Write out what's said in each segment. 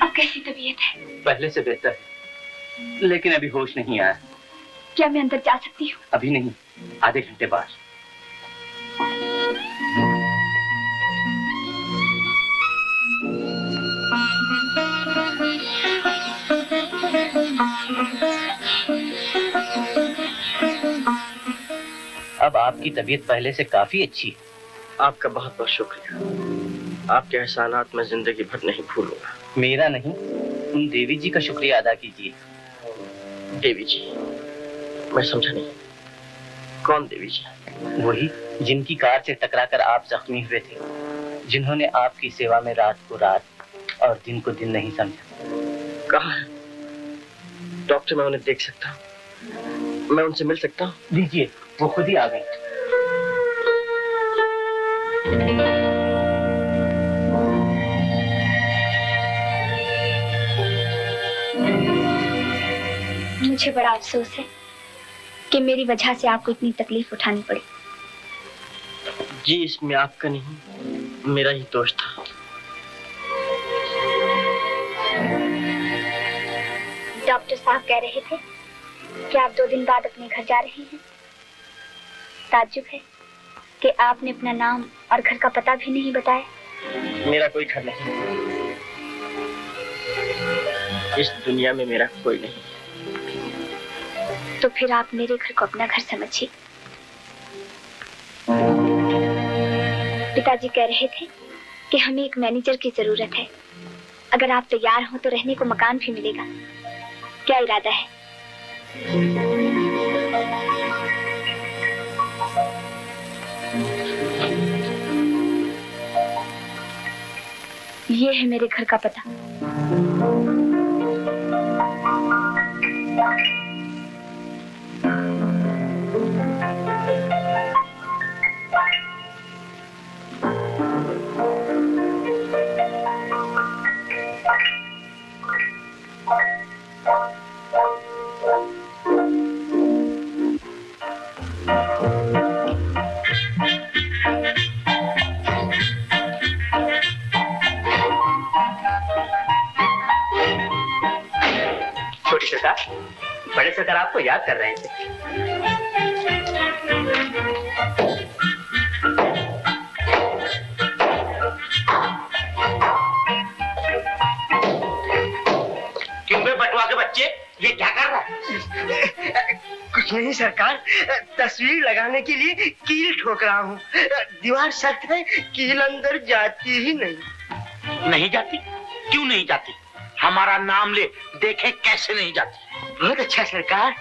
अब कैसी तबीयत है? पहले से बेहतर है, लेकिन अभी होश नहीं आया। क्या मैं अंदर जा सकती हूँ? अभी नहीं, आधे घंटे बाद। अब आपकी तबीयत पहले से काफी अच्छी है। आपका बहुत बहुत शुक्रिया। आपके एहसानात मैं जिंदगी भर नहीं भूलूंगा। मेरा नहीं, उन देवी जी का शुक्रिया अदा कीजिए। देवी जी? मैं समझा नहीं, कौन देवी जी? वही जिनकी कार से टकराकर आप जख्मी हुए थे, जिन्होंने आपकी सेवा में रात को रात और दिन को दिन नहीं समझा। कहाँ है डॉक्टर? मैं उन्हें देख सकता हूँ? मैं उनसे मिल सकता हूँ? लीजिए, वो खुद ही आ गई। मुझे बड़ा अफसोस है कि मेरी वजह से आपको इतनी तकलीफ उठानी पड़ी। जी, इसमें आपका नहीं, मेरा ही दोष था। डॉक्टर साहब कह रहे थे कि आप 2 दिन बाद अपने घर जा रहे हैं। ताज्जुब है कि आपने अपना नाम और घर का पता भी नहीं बताया। मेरा कोई घर नहीं, इस दुनिया में मेरा कोई नहीं। तो फिर आप मेरे घर को अपना घर समझिए। पिताजी कह रहे थे कि हमें एक मैनेजर की जरूरत है। अगर आप तैयार हो तो रहने को मकान भी मिलेगा। क्या इरादा है? ये है मेरे घर का पता। बड़े सरकार आपको याद कर रहे थे। क्यों बे बटुआ के बच्चे, ये क्या कर रहा है? कुछ नहीं सरकार, तस्वीर लगाने के लिए कील ठोक रहा हूँ। दीवार सख्त है, कील अंदर जाती ही नहीं। नहीं जाती? क्यों नहीं जाती? हमारा नाम ले, देखें कैसे नहीं जाती। बहुत अच्छा सरकार,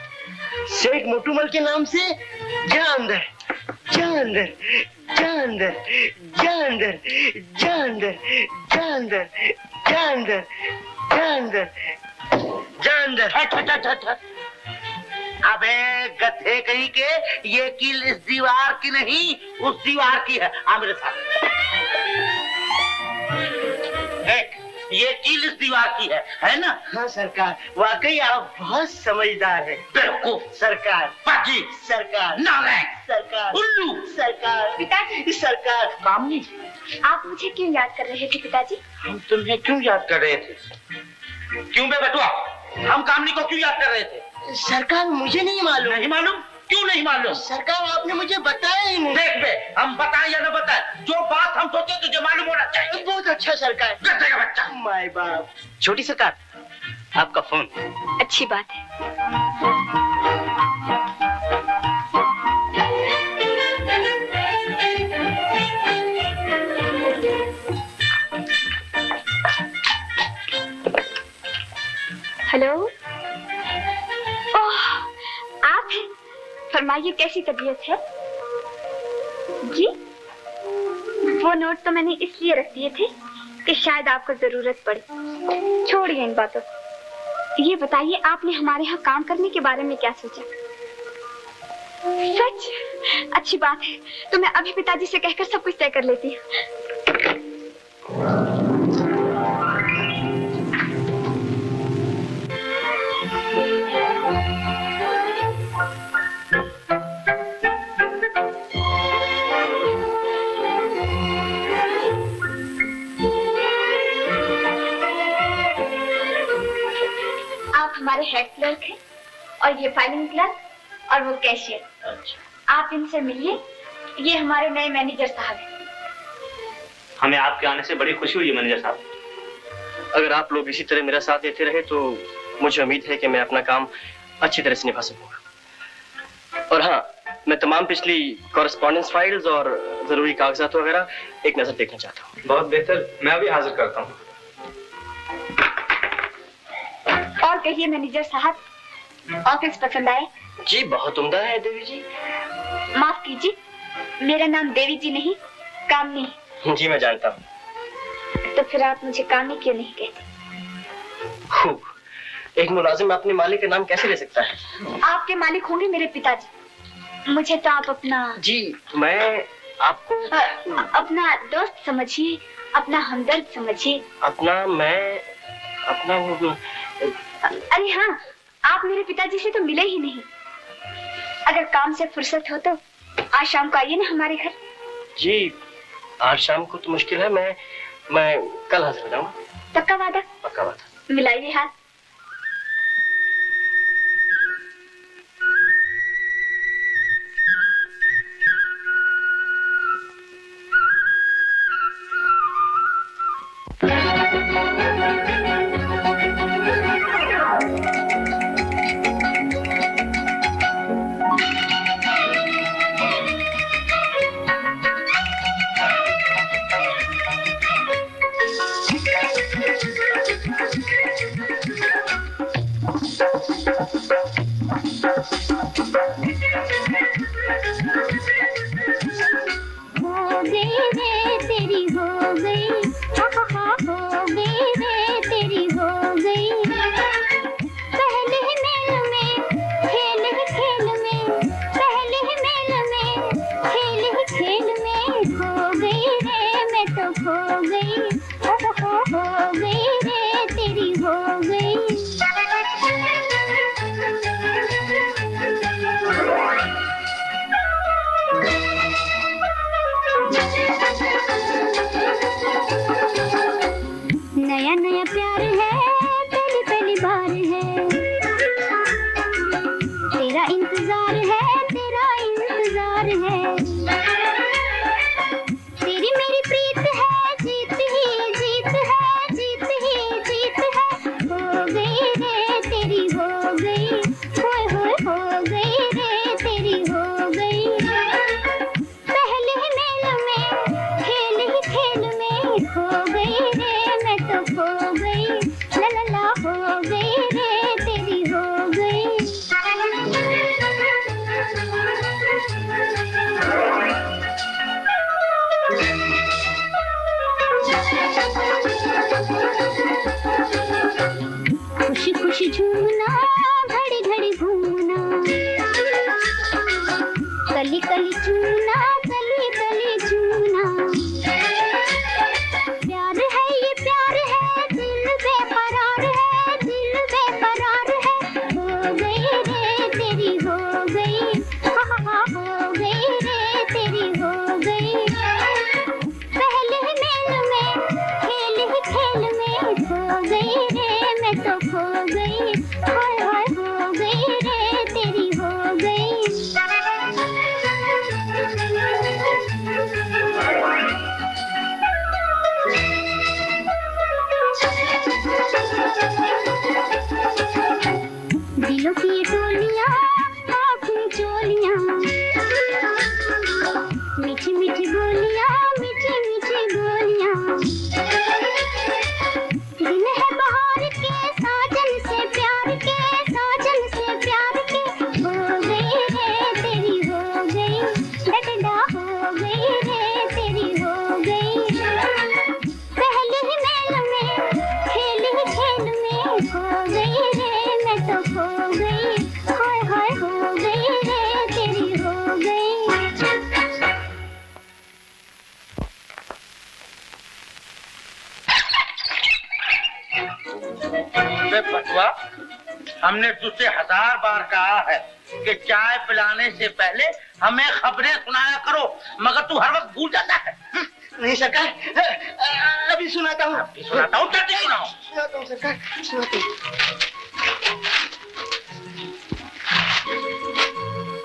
सेठ मोटूमल के नाम से जा अंदर, जा अंदर, जा अंदर, जा अंदर, जा अंदर, जा अंदर, जा अंदर, जा अंदर, जा अंदर। अबे गधे कहीं के, ये कील इस दीवार की नहीं, उस दीवार की है। आ मेरे साथ देख, ये कील इस दीवार की है ना? हाँ सरकार, वाकई आप बहुत समझदार हैं। बेवकूफ सरकार, पाजी सरकार, नालायक सरकार, उल्लू सरकार, पिताजी, सरकार। कामनी, आप मुझे क्यों याद कर रहे थे पिताजी? हम तुम्हें क्यों याद कर रहे थे? क्यों बे बटुआ, हम कामनी को क्यों याद कर रहे थे? सरकार मुझे नहीं मालूम। नहीं मालूम? क्यों नहीं मालूम? सरकार आपने मुझे बताया ही नहीं। देख बे, हम बताएं या न बताएं, जो बात हम सोचे तुझे मालूम होना चाहिए। बहुत अच्छा सरकार। गधे का बच्चा। माय बाप। छोटी सरकार, आपका फोन। अच्छी बात है। हेलो। ओह, आप हैं? फरमाइए, कैसी तबीयत है? जी, वो नोट तो मैंने इसलिए रख दिए थे कि शायद आपको जरूरत पड़े। छोड़िए इन बातों को। ये बताइए, आपने हमारे यहाँ काम करने के बारे में क्या सोचा? सच? अच्छी बात है, तो मैं अभी पिताजी से कहकर सब कुछ तय कर लेती हूँ। हमारे हेड क्लर्क हैं और ये फाइलिंग क्लर्क और वो कैशियर। अच्छा, आप इनसे मिलिए, ये हमारे नए मैनेजर साहब हैं। हमें आपके आने से बड़ी खुशी हुई है मैनेजर साहब। अगर आप लोग इसी तरह मेरा साथ देते रहे तो मुझे उम्मीद है कि मैं अपना काम अच्छी तरह से निभा सकूंगा। और हाँ, मैं तमाम पिछली कॉरेस्पॉन्डेंस फाइल्स और जरूरी कागजात वगैरह एक नजर देखना चाहता हूँ। बहुत बेहतर, मैं अभी हाजिर करता हूँ। और कहिए मैनेजर साहब, ऑफिस पसंद आए? जी बहुत उम्दा है देवी जी। माफ कीजिए, मेरा नाम देवी जी नहीं, कामनी। जी मैं जानता हूँ। तो फिर आप मुझे कामनी क्यों नहीं कहते? खूब, एक मुलाजिम अपने मालिक का नाम कैसे ले सकता है? आपके मालिक होंगे मेरे पिताजी। मुझे तो आप अपना जी मैं आपको अपना दोस्त समझिए, अपना हमदर्द समझिए। अपना वो अरे हाँ, आप मेरे पिताजी से तो मिले ही नहीं। अगर काम से फुर्सत हो तो आज शाम को आइए ना हमारे घर। जी आज शाम को तो मुश्किल है, मैं कल हाजिर हो जाऊंगा। पक्का वादा? पक्का बात। मिलाइए हाथ। नया नया प्यार है, पहली पहली बार है, तेरा इंतजार है, तेरा इंतजार है, तेरी मेरी प्रीत है, जीत ही जीत है, जीत ही जीत है, हो गई रे तेरी हो गई, होए होए हो गई रे तेरी हो गई, पहले मेल में खेल ही खेल में खो गई रे मैं तो खो गई, ला ला ला हो गई रे तेरी हो गई। खुशी खुशी झूमना, घड़ी घड़ी घूमना, कली कली चूना, कली कली चूना, प्यार है ये प्यार है, दिल बेकरार है, दिल बेकरार है, हो गई रे तेरी हो गई, हा हा हा हो गई रे तेरी हो गई, पहले मेल में खेल ही खेल में खो गई रे मैं तो खो गई, हाय हाय हो गई रे तेरी हो गई। दिलों की ये टोलियां, आँखें चोलियां, मीठी मीठी बोलियां, मीठी मीठी बोलियां, दिन है बहार के, साजन से प्यार के, साजन से प्यार के, हो गई रे तेरी हो गई, डडडा हो गई रे तेरी हो गई, पहले ही मेल में खेल ही खेल में खो गई रे मैं तो खो गई, हाय हाय हो गई रे तेरी हो गई। बटुआ, हमने तुझसे 1000 बार कहा है कि चाय पिलाने से पहले हमें खबरें सुनाया करो, मगर तू हर वक्त भूल जाता है। नहीं सरकार, अभी सुनाता हूँ। सुनाता हूँ, जल्दी सुनाओ। सुनाता हूँ सरकार, सुनाता हूँ।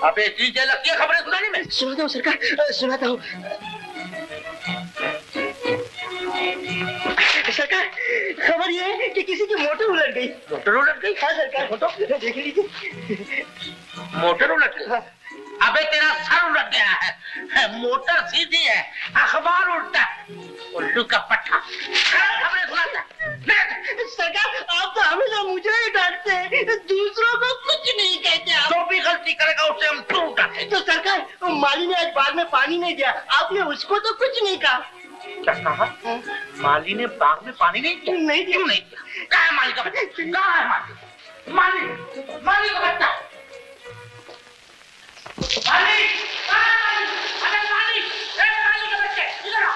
अबे इतनी देर लगती है खबरें सुनाने में? सुनाता हूँ सरकार, सुनाता हूँ। सरकार, खबर ये है कि किसी की मोटर उलट गई। मोटर उलट गई? हाँ सरकार, फोटो देख लीजिए। मोटर उलट गई? अबे तेरा सर उलट गया है, मोटर सीधी है, अखबार उल्टा है, उल्लू का पट्टा। खबरें सुनाता है। सरकार, आप तो हमेशा मुझे ही डांटते हैं, दूसरों को कुछ नहीं कहते आप। जो भी गलती करेगा उसे हम तू उठाते। तो सरकार, माली ने आज बाग में पानी नहीं दिया, आपने उसको तो कुछ नहीं कहा। क्या कहा? माली ने बाग में पानी नहीं दिया? नहीं दिया। क्यों नहीं दिया? कहाँ है माली का बच्चा? कहाँ है माली? माली का बच्चा। माली! अरे माली! ए माली के बच्चे, इधर आओ।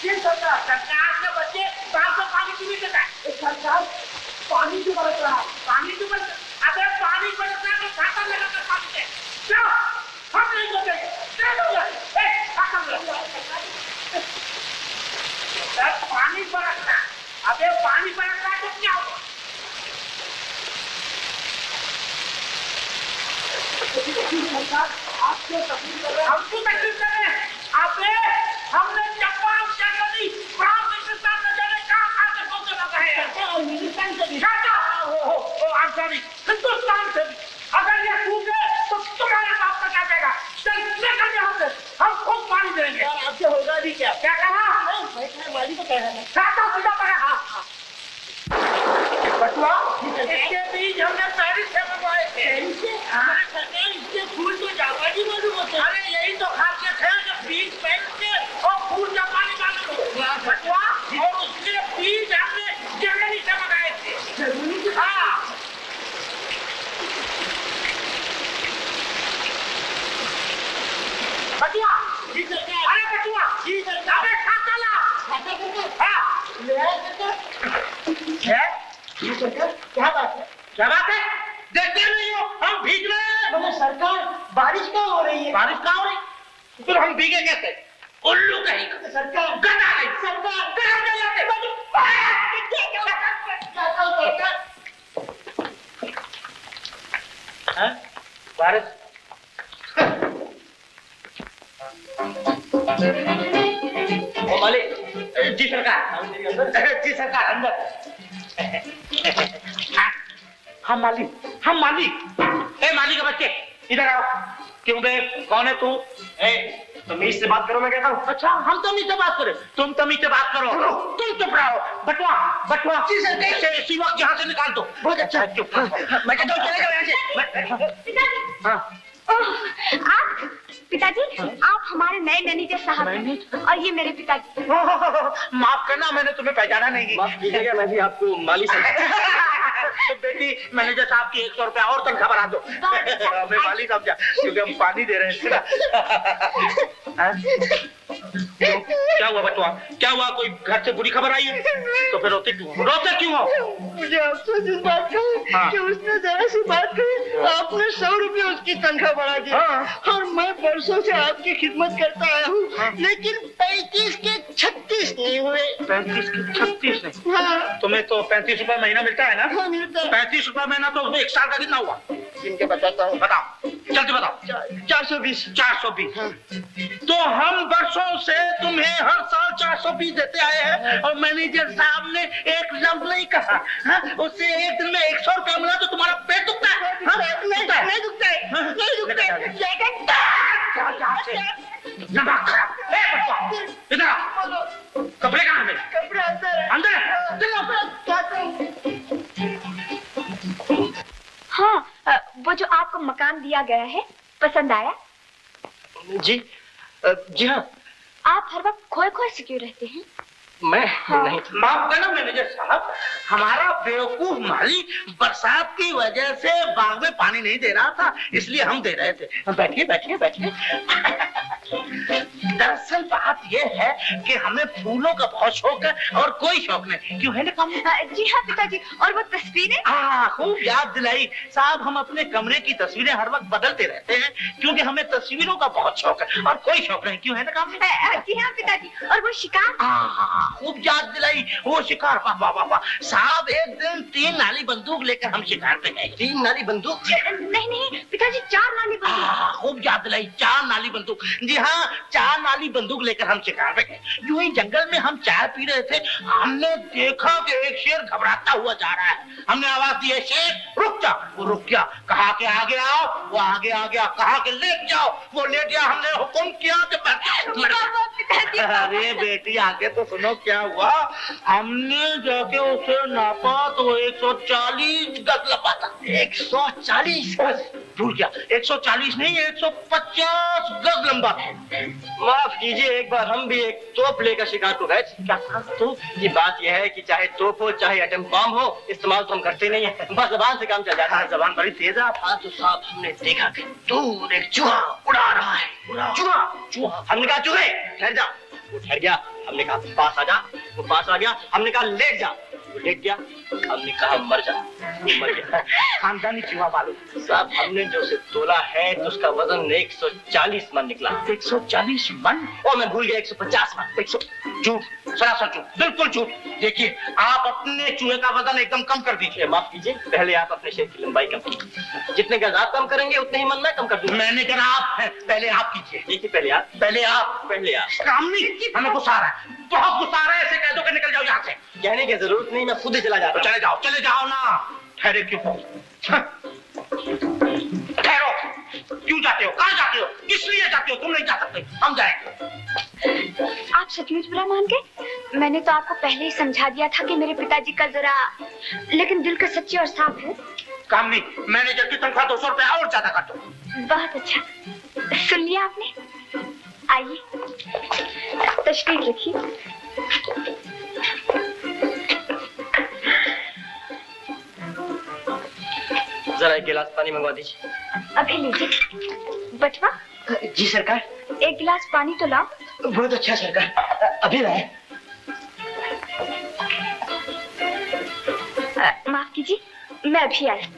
ये सरकार के बच्चे बाग में पानी क्यों नहीं देता है? सरकार, पानी क्यों बरस रहा है? पानी क्यों बरस? अबे पानी बरस रहा है तो छाता लगाकर पानी दे। चलो, हम नहीं देंगे। चलो, पानी बरसना। अबे पानी बरस रहा है तो क्या होगा? आप क्यों तकलीफ कर रहे हैं? हम क्यों तकलीफ कर रहे हैं? अबे हमने जापान से कभी फ्रांस हिंदुस्तान में जाने कहाँ से पहुंचे लगा है? हिंदुस्तान से भी। I'm sorry, हिंदुस्तान से भी। अगर ये टूटे तो तुम्हारे बाप का क्या कहेगा? चल निकल यहाँ से, हम खुद पानी देंगे। आपसे होगा भी क्या? क्या कहा? माली को कह रहा है। सादा सीधा पड़ा। बटुआ, इसके बीज हमने पेरिस से मंगवाए थे। इसके फूल तो जापानी मालूम होते हैं। अरे यही तो खासियत है कि बीज पेरिस के और फूल जापानी मालूम होते। बटुआ, और उसके बीज हमने जर्मनी से मंगाए थे। हाँ। बटुआ, अरे बटुआ, अबे खाता ला। हाँ। है? क्या बात है? क्या बात है? देखते नहीं हो, हम भीग रहे हैं। बोले सरकार, बारिश क्या हो रही है? बारिश कहाँ हो रही? फिर हम भीगे कैसे? उल्लू कहीं का। सरकार, गधा नहीं। सरकार, गधा नहीं आते। बारिश। ओ मालिक। जी सरकार। जी सरकार, अंदर। हम मालिक। ए मालिक के बच्चे, इधर आओ। क्यों बे, कौन है तू? तमीज से बात करो, मैं कहता हूँ। अच्छा, हम तमीज से बात करें? तुम तमीज से बात करो। तुम चुप रहो। बटुआ, इसी वक्त यहाँ से निकाल दो। बहुत अच्छा। चुप। मैं कहता हूँ चले जाओ यहाँ से। हाँ। आप पिताजी, आप हमारे नए मैनेजर साहब हैं और ये मेरे पिताजी। माफ करना, मैंने तुम्हें पहचाना नहीं। माफ कीजिएगा, मैं भी आपको माली तो बेटी, मैनेजर साहब की 100 रुपया और तनख्वाह बढ़ा दो। हमें माली समझा, क्योंकि हम पानी दे रहे थे। क्या हुआ बटुआ? क्या हुआ? कोई घर से बुरी खबर आई है? तो फिर रोते क्यों हो? मुझे अफसोस इस बात का है कि उसने जरा सी बात कही, आपने 100 रुपये उसकी तनख्वाह बढ़ा दी। और मैं बरसों से आपकी खिदमत करता आया हूँ, लेकिन 35 के 36 नहीं हुए। 35 के 36 नहीं? हाँ। तुम्हें तो 35 रुपए महीना मिलता है ना? हाँ, मिलता है। 35 रुपए महीना तो उसमें 1 साल का कितना हुआ? इनके बताता हूँ। बताओ, जल्दी बताओ। 420। 420। तो हम बरसों से तुम्हें हर साल 420 देते आए हैं और मैनेजर साहब ने एक लफ्ज नहीं कहा। हाँ? उससे एक दिन में 100 रुपया मिला तो तुम्हारा पेट दुखता है? हाँ? नहीं दुखता है। दिमाग खराब। इधर आओ। कपड़े कहाँ हैं? कपड़े अंदर हाँ, वो जो आपको मकान दिया गया है, पसंद आया? जी हाँ। आप हर वक्त खोए खोए से क्यों रहते हैं? मैं नहीं। माफ करना मैनेजर साहब, हमारा बेवकूफ माली बरसात की वजह से बाग में पानी नहीं दे रहा था, इसलिए हम दे रहे थे। बैठिए। दरअसल बात यह है कि हमें फूलों का बहुत शौक है और कोई शौक नहीं, क्यों है ना कामनी? जी हाँ पिताजी, और वो तस्वीरें? खूब याद दिलाई साहब। हम अपने कमरे की तस्वीरें हर वक्त बदलते रहते हैं क्योंकि हमें तस्वीरों का बहुत शौक है और कोई शौक नहीं, क्यों है ना कामनी? जी हाँ पिताजी, और वो शिकार? खूब याद दिलाई, वो शिकार। वाह वाह वाह वाह साहब, एक दिन 3 नाली बंदूक लेकर हम शिकार पे गए। 3 नाली बंदूक? नहीं नहीं पिताजी, 4 नाली बंदूक। खूब याद दिलाई, 4 नाली बंदूक। जी हाँ, 4 नाली बंदूक लेकर हम शिकार पे गए। यूं ही जंगल में हम चाय पी रहे थे, हमने देखा कि एक शेर घबराता हुआ जा रहा है। हमने आवाज दी, शेर रुक जा। वो रुक गया। कहा कि आगे आओ, वो आगे आ गया। कहा कि लेट जाओ, वो लेट गया। हमने हुक्म किया कि अरे बेटी आगे तो सुनो क्या हुआ। हमने जाके उसे नापा तो 140 गज लंबा था। 140? भूल गया, 140 नहीं 150 गज लंबा था। माफ कीजिए, एक बार हम भी एक तोप लेकर शिकार को गए। क्या तो ये बात यह है कि चाहे तोप हो चाहे एटम बम हो, इस्तेमाल तो हम करते नहीं है, बस जबान से काम चल जाता है। जबान बड़ी तेज है। तो साहब हमने देखा कि दूर एक चूहा उड़ा रहा है। चूहा। हमने कहा चूहे ठहर जा। वो ठहर गया। हमने कहा पास आ जा। वो पास आ गया। हमने कहा लेट जा। वो लेट गया। हमने कहा मर जा। वो मर गया। खानदानी चूहा मालूम साहब, हमने जो उसे तोला है तो उसका वजन 140 मन निकला। 140 मन? और मैं भूल गया 150 मन। 100 झूठ, सरासर झूठ, बिल्कुल झूठ। देखिए, आप अपने चूहे का वजन एकदम कम कर दीजिए। माफ कीजिए, पहले आप अपने शेर की लंबाई कम कीजिए। जितने गज आप कम करेंगे उतने ही मन मैं कम कर दूंगा। मैंने कहा आप हैं, पहले आप कीजिए। देखिए, पहले आप। पहले आप। कामनी, हमें गुस्सा आ रहा है, बहुत गुस्सा आ रहा है। ऐसे कह दो कि निकल जाओ यहाँ से। कहने की जरूरत नहीं, मैं खुद ही चला जाता हूँ। चले जाओ ना। ठहरे क्यों? ठहरो। क्यों जाते हो? कहाँ जाते हो? किस लिए जाते हो? तुम नहीं जा सकते, हम जाएंगे। आप सचमुच बुरा मान गए? मैंने तो आपको पहले ही समझा दिया था कि मेरे पिताजी का जरा, लेकिन दिल का सच्ची और साफ है। कामनी, मैनेजर की तनख्वाह 200 रुपया और ज्यादा कर दो। बहुत अच्छा, सुन लिया आपने। आइए, तशरीफ रखिए। जरा एक गिलास पानी मंगवा दीजिए। अभी लीजिए। बटवा, जी सरकार। एक गिलास पानी तो लाओ। बहुत अच्छा सरकार, अभी लाए। माफ कीजिए, मैं अभी आई।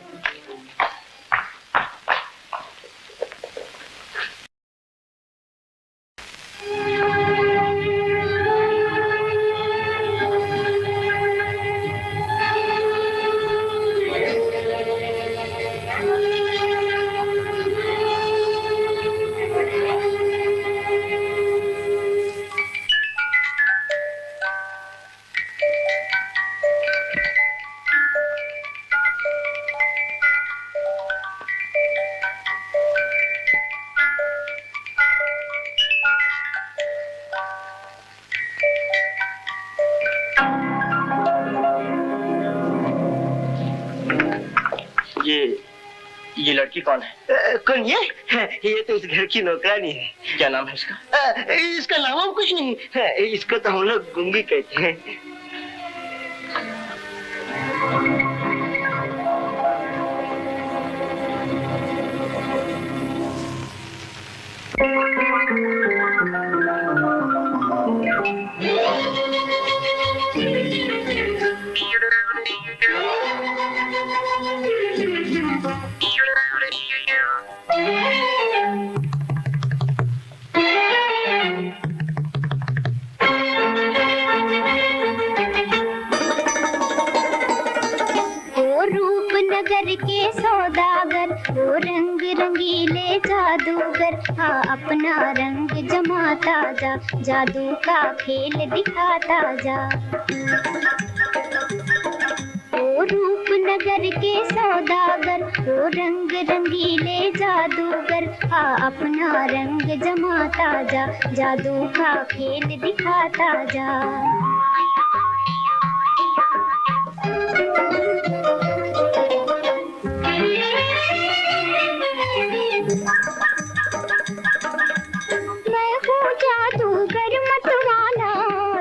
ये लड़की कौन है? कौन ये तो इस घर की नौकरानी है। क्या नाम है इसका? इसका नाम हम कुछ नहीं, इसको तो हम लोग गुंगी कहते हैं। रूपनगर के सौदागर, वो रंग रंगीले जादूगर, हाँ अपना रंग जमाता जा, जादू का खेल दिखाता जा। वो रूपनगर के सौदागर, वो रंग रंगीले जादूगर, हाँ अपना रंग जमाता जा, जादू का खेल दिखाता जा। मैं हूँ जादूगर मतवाला,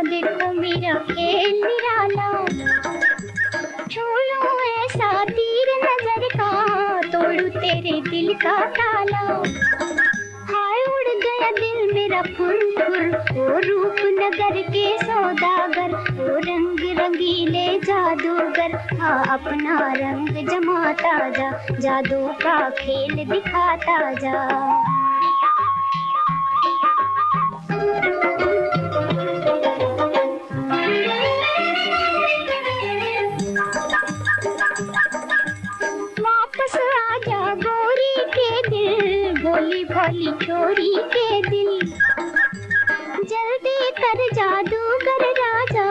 देखो मेरा खेल निराला, छू लूं ऐसा तीर नजर का, तोड़ू तेरे दिल का ताला। हाय उड़ गया गया दिल मेरा फुर फुर। ओ रूपनगर के सौदागर, ओ रंग रंगीले जादूगर, हाँ अपना रंग जमाता जा, जादू का खेल दिखाता जा। वापस आजा गोरी के दिल, भोली भोली छोरी के दिल, जल्दी कर जादूगर राजा,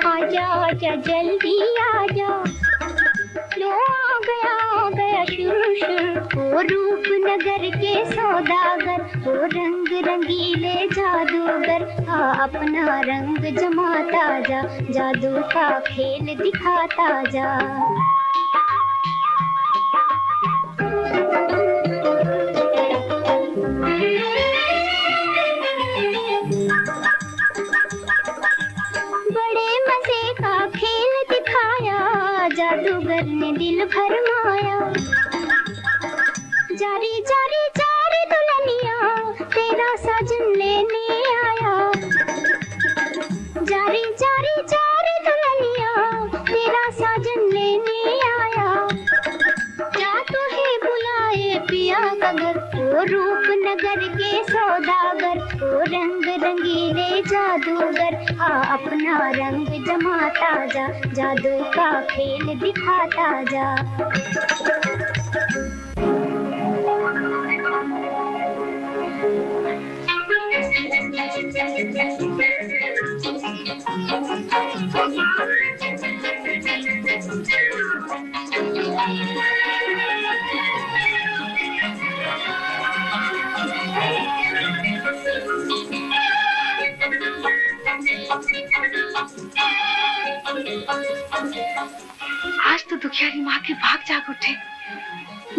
आजा आजा जल्दी आजा। लो आ गया शुरू शुरू, ओ रूपनगर के सौदागर, ओ रंग रंगीले जादूगर, हाँ अपना रंग जमाता जा, जादू का खेल दिखाता जा। बड़े मजे का खेल दिखाया, जादूगर ने दिल भरमाया। जारी जारी जारी दुल्हनिया, तेरा साजन लेने आया। जारी जारी जारी दुल्हनिया, तेरा साजन लेने आया। क्या तुहे बुलाए पिया का घर, ओ रूपनगर के सौदागर, ओ रंग रंगीले जादूगर, हाँ अपना रंग जमाता जा, जादू का खेल दिखाता जा। आज तो दुखियारी माँ के भाग जाग उठे।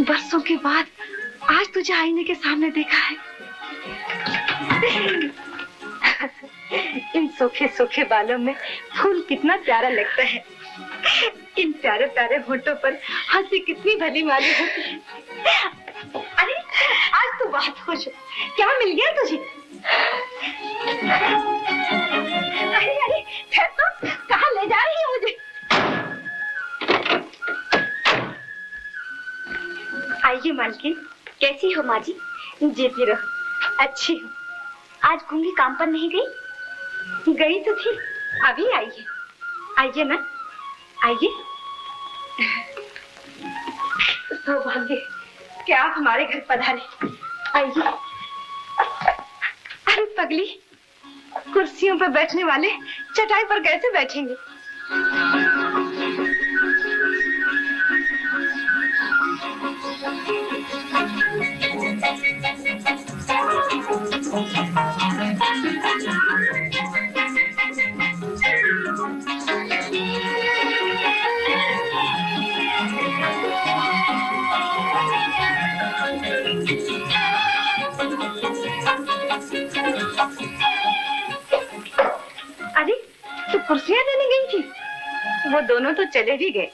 बरसों के बाद आज तुझे आईने के सामने देखा है। इन सूखे सूखे बालों में फूल कितना प्यारा लगता है। इन प्यारे प्यारे होठों पर हंसी कितनी भली माली होती है। अरे आज तू बहुत खुश है, क्या मिल गया तुझे? अरे अरे फिर तो कहाँ ले जा रही है मुझे? आइए मालकिन, कैसी हो माँ जी? जीती रहो। अच्छी हूँ। आज घूंगी काम पर नहीं गई? गई तो थी, अभी आई है। आइए ना, आइए। सौभाग्य क्या आप हमारे घर पधारे। आइए। अरे पगली, कुर्सियों पर बैठने वाले चटाई पर कैसे बैठेंगे? अरे तो कुर्सियां देने गई थी, वो दोनों तो चले भी गए।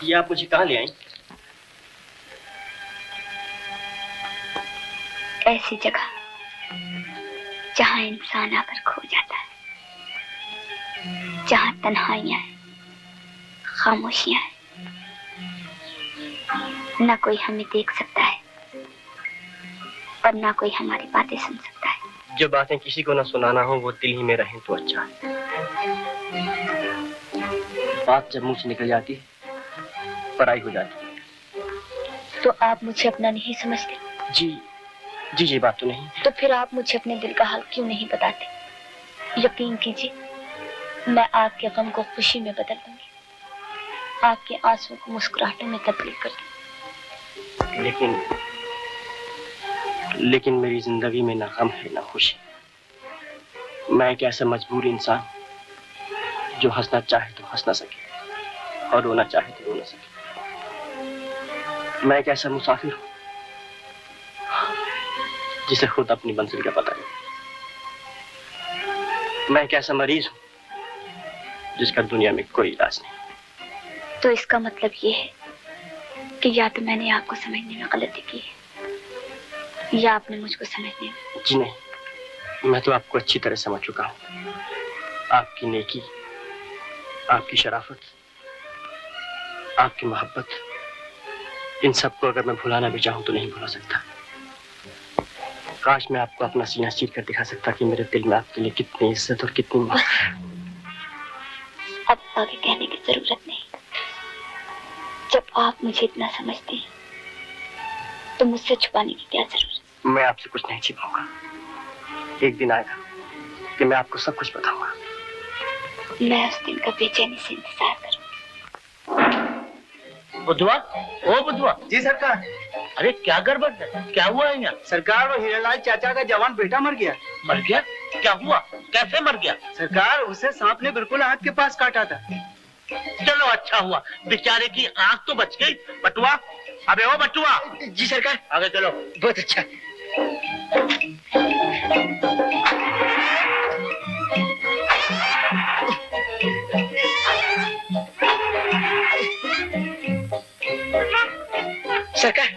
ये आप मुझे कहाँ ले आई? ऐसी जगह जहाँ इंसान आकर खो जाता है, जहाँ तन्हाइयाँ हैं, खामोशियाँ हैं, न कोई हमें देख सकता है, और ना कोई हमारी बातें सुन सकता है। जो बातें किसी को ना सुनाना हो वो दिल ही में रहें तो अच्छा है। बात जब मुंह से निकल जाती है पराई हो जाती है। तो आप मुझे अपना नहीं समझते? जी जी जी, बात तो नहीं। तो फिर आप मुझे अपने दिल का हाल क्यों नहीं बताते? यकीन कीजिए, मैं आपके गम को खुशी में बदल दूंगी, आपके आंसुओं को मुस्कुराहटों में तब्दील कर दूंगी। लेकिन मेरी जिंदगी में ना गम है ना खुशी। मैं एक ऐसा मजबूर इंसान जो हंसना चाहे तो हंस ना सके और रोना चाहे तो रो ना सके। मैं एक ऐसा मुसाफिर हूँ जिसे खुद अपनी मंजिल का पता नहीं। मैं एक ऐसा मरीज हूँ जिसका दुनिया में कोई इलाज नहीं। तो इसका मतलब ये है कि या तो मैंने आपको समझने में गलती की है या आपने मुझको समझने में। जी नहीं, मैं तो आपको अच्छी तरह समझ चुका हूँ। आपकी नेकी, आपकी शराफत, आपकी मोहब्बत, इन सबको अगर मैं भुलाना भी चाहूँ तो नहीं भुला सकता। काश मैं आपको अपना सीना चीर कर दिखा सकता कि मेरे दिल में आपके लिए कितनी इज्जत और कितनी मोहब्बत। अब आगे कहने की जरूरत नहीं। जब आप मुझे इतना समझते हैं तो मुझसे छुपाने की क्या जरूरत? मैं आपसे कुछ नहीं छिपाऊंगा। एक दिन आएगा कि मैं आपको सब कुछ बताऊंगा। मैं उस दिन का बेचैनी से इंतजार करूंगी। बुधवा, ओ बुधवा। जी सरकार। अरे क्या गड़बड़ है? क्या हुआ है यहाँ? सरकार, वो हीरालाल चाचा का जवान बेटा मर गया। मर गया? क्या हुआ? कैसे मर गया? सरकार, उसे सांप ने बिल्कुल आंख के पास काटा था। चलो अच्छा हुआ, बेचारे की आंख तो बच गई। बटुआ, अबे ओ बटुआ। जी सरकार। आगे चलो। बहुत अच्छा। सरकार,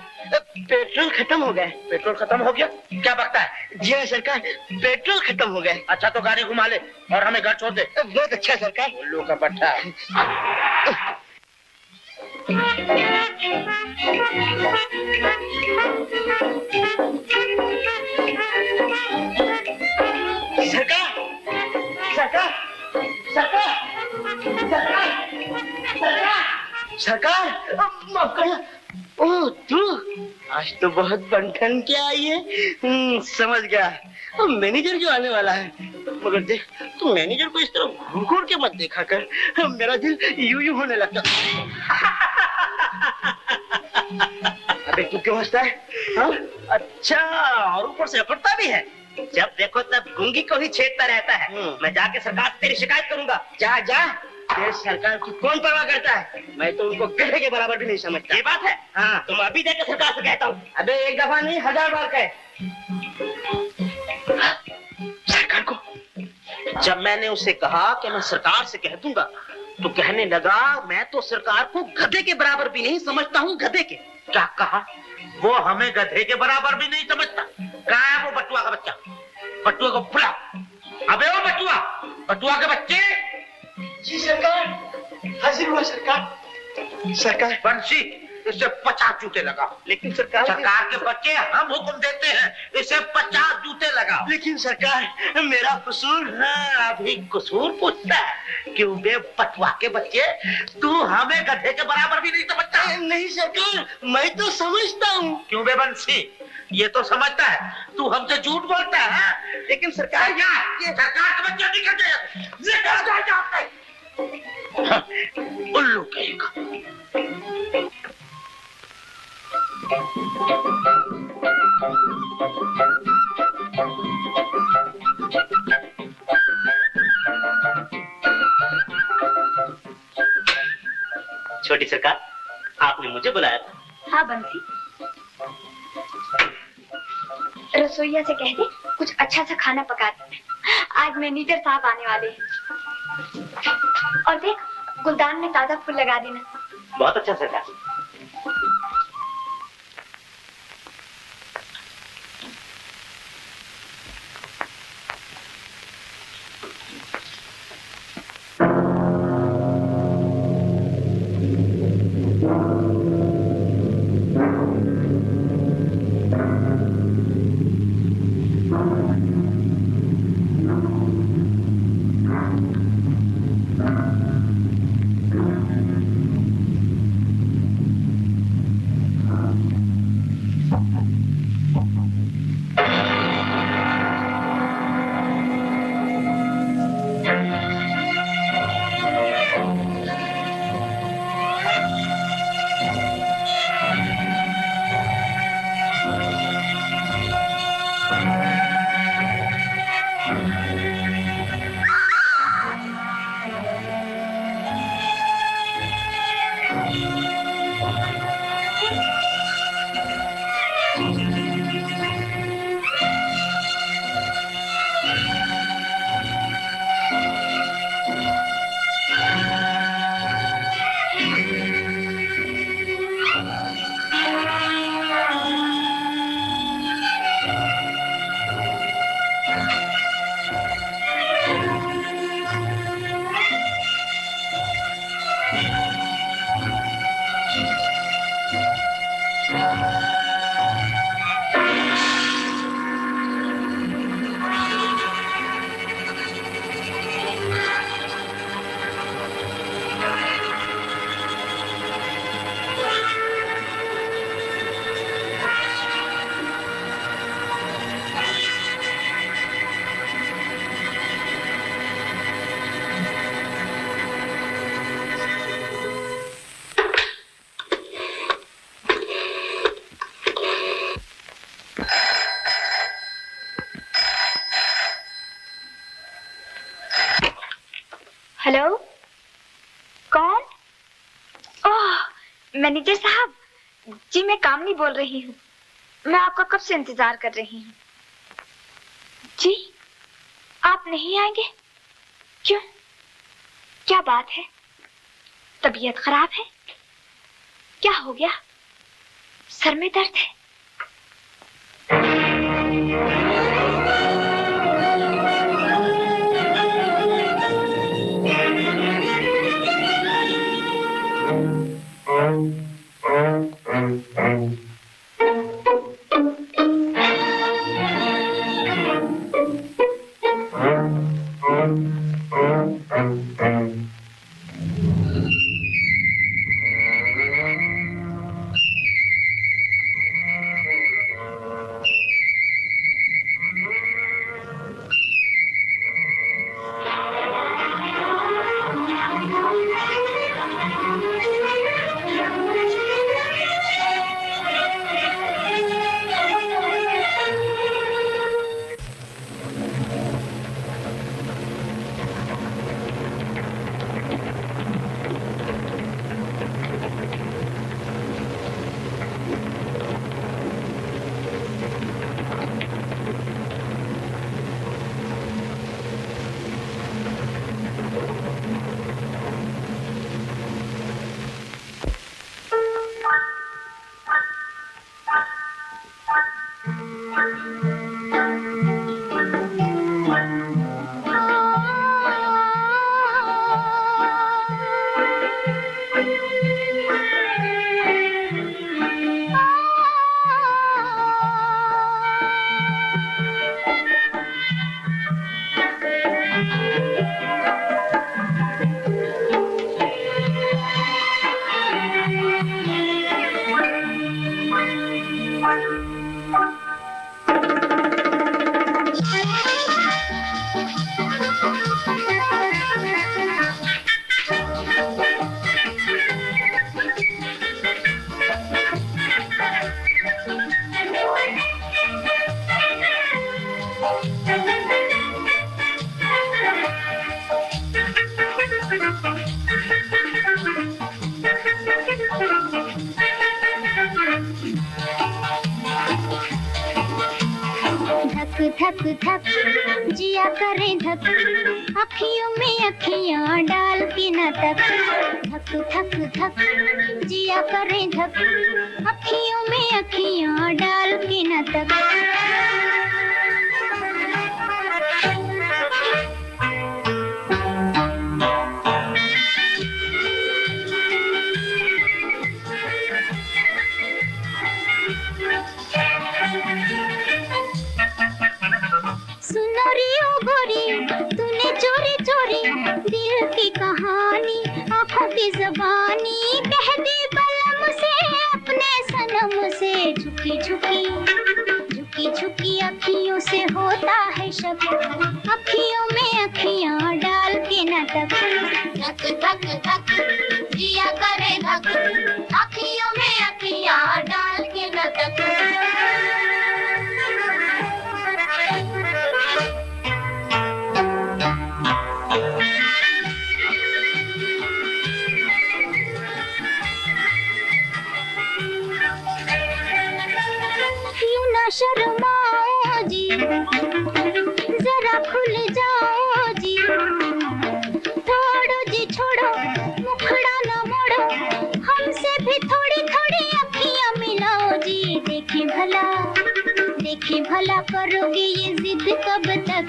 पेट्रोल खत्म हो गया। पेट्रोल खत्म हो गया? क्या बकता है? जी हाँ सरकार, पेट्रोल खत्म हो गया। अच्छा तो गाड़ी घुमा ले और हमें घर छोड़ दे। बहुत अच्छा सरकार। उल्लू का पट्टा। सरकार, सरकार, सरकार, सरकार, सरकार, सरकार, माफ करना। ओह तू, आज तो बहुत बनठन के आई है। समझ गया, मैनेजर जो आने वाला है। मगर देख, तू मैनेजर को इस तरह घूर घूर के मत देखा कर, मेरा दिल यूं यूं होने लगता। अबे तू क्यों हंसता है? हाँ? अच्छा, और ऊपर से अकड़ता भी है। जब देखो तब गुंगी को ही छेड़ता रहता है। मैं जाके सरकार से तेरी शिकायत करूंगा। जा जा, ये सरकार की कौन परवाह करता है? मैं तो उनको गधे के बराबर भी नहीं समझता। ये बात है? हाँ, तुम अभी जाके सरकार से कहता हूँ। अबे एक दफा नहीं, 1000 बार कहे। सरकार को जब मैंने उसे कहा कि मैं सरकार से कह दूंगा तो कहने लगा मैं तो सरकार को गधे के बराबर भी नहीं समझता हूँ। गधे के? क्या कहा? वो हमें गधे के बराबर भी नहीं समझता। कहाँ है वो बटुआ का बच्चा? बटुआ को बुला। अबे वो बटुआ, बटुआ के बच्चे। जी सरकार, हाजिर हुआ सरकार। सरकार, बंसी, इसे 50 जूते लगा। लेकिन सरकार के बच्चे हम हुक्म देते हैं, इसे 50 जूते लगा। लेकिन सरकार, मेरा कसूर। हाँ, अभी कसूर पूछता है? क्यों बे बटुआ के बच्चे, तू हमें गधे के बराबर भी नहीं समझता? नहीं सरकार, मैं तो समझता हूँ। क्यों बे बंसी, ये तो समझता है, तू हमसे झूठ बोलता है। लेकिन सरकार, ये सरकार के बच्चे नहीं करते। उल्लू कहेगा। छोटी सरकार, आपने मुझे बुलाया था। हाँ बंसी, रसोइया से कह दे कुछ अच्छा सा खाना पका दे। आज मैनेजर साहब आने वाले हैं। और देख, गुलदान में ताजा फूल लगा देना। बहुत अच्छा सरकार। हेलो, कौन? ओह, मैनेजर साहब। जी मैं कामनी बोल रही हूँ। मैं आपका कब से इंतजार कर रही हूँ। जी आप नहीं आएंगे? क्यों? क्या बात है? तबीयत खराब है? क्या हो गया? सर में दर्द है? धक धक जिया करे धक, अखियों में अखियां डाल के न तक। धक धक धक जिया करे धक, अखियों में अखियां डाल के न तक। सुनो रे ओ गोरी, तूने चोरी चोरी दिल की कहानी, आंखों की ज़बानी कह दी बलम से, अपने सनम से। झुकी झुकी झुकी झुकी अखियों से होता है शक, अखियों में अखियां डाल के न तक। धक धक धक जिया करे धक, अखियों में अखियां डाल के न तक। शर्माओ जी, जरा खुल जाओ जी। छोड़ो जी छोड़ो, मुखड़ा न मोड़ो, हमसे भी थोड़ी थोड़ी अखियां मिलाओ जी। देखे भला करोगे ये जिद कब तक,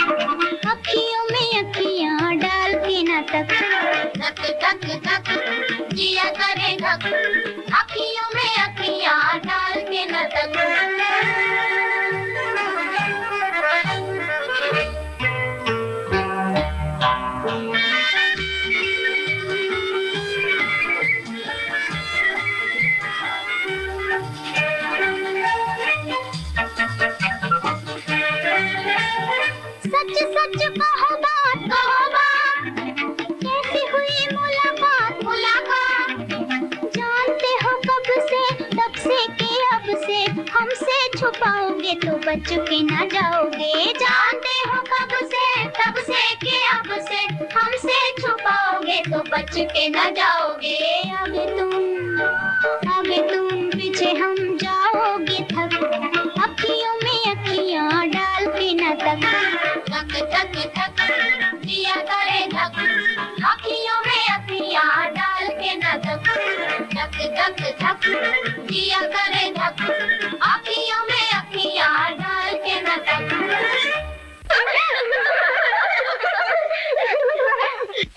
अखियों में अखियां डाल के न तक। धक धक धक बच के ना जाओगे। जानते हो कब से कि अब से हमसे छुपाओगे तो बच के ना जाओगे। आगे तुम पीछे हम जाओगे थक, अखियों में अखियां डाल के ना तक थक थक थक दिया करे धक, अखियों में अखियां डाल के ना तक थक थक थक दिया करे धक, अखियों में अखियां डाल के ना तक।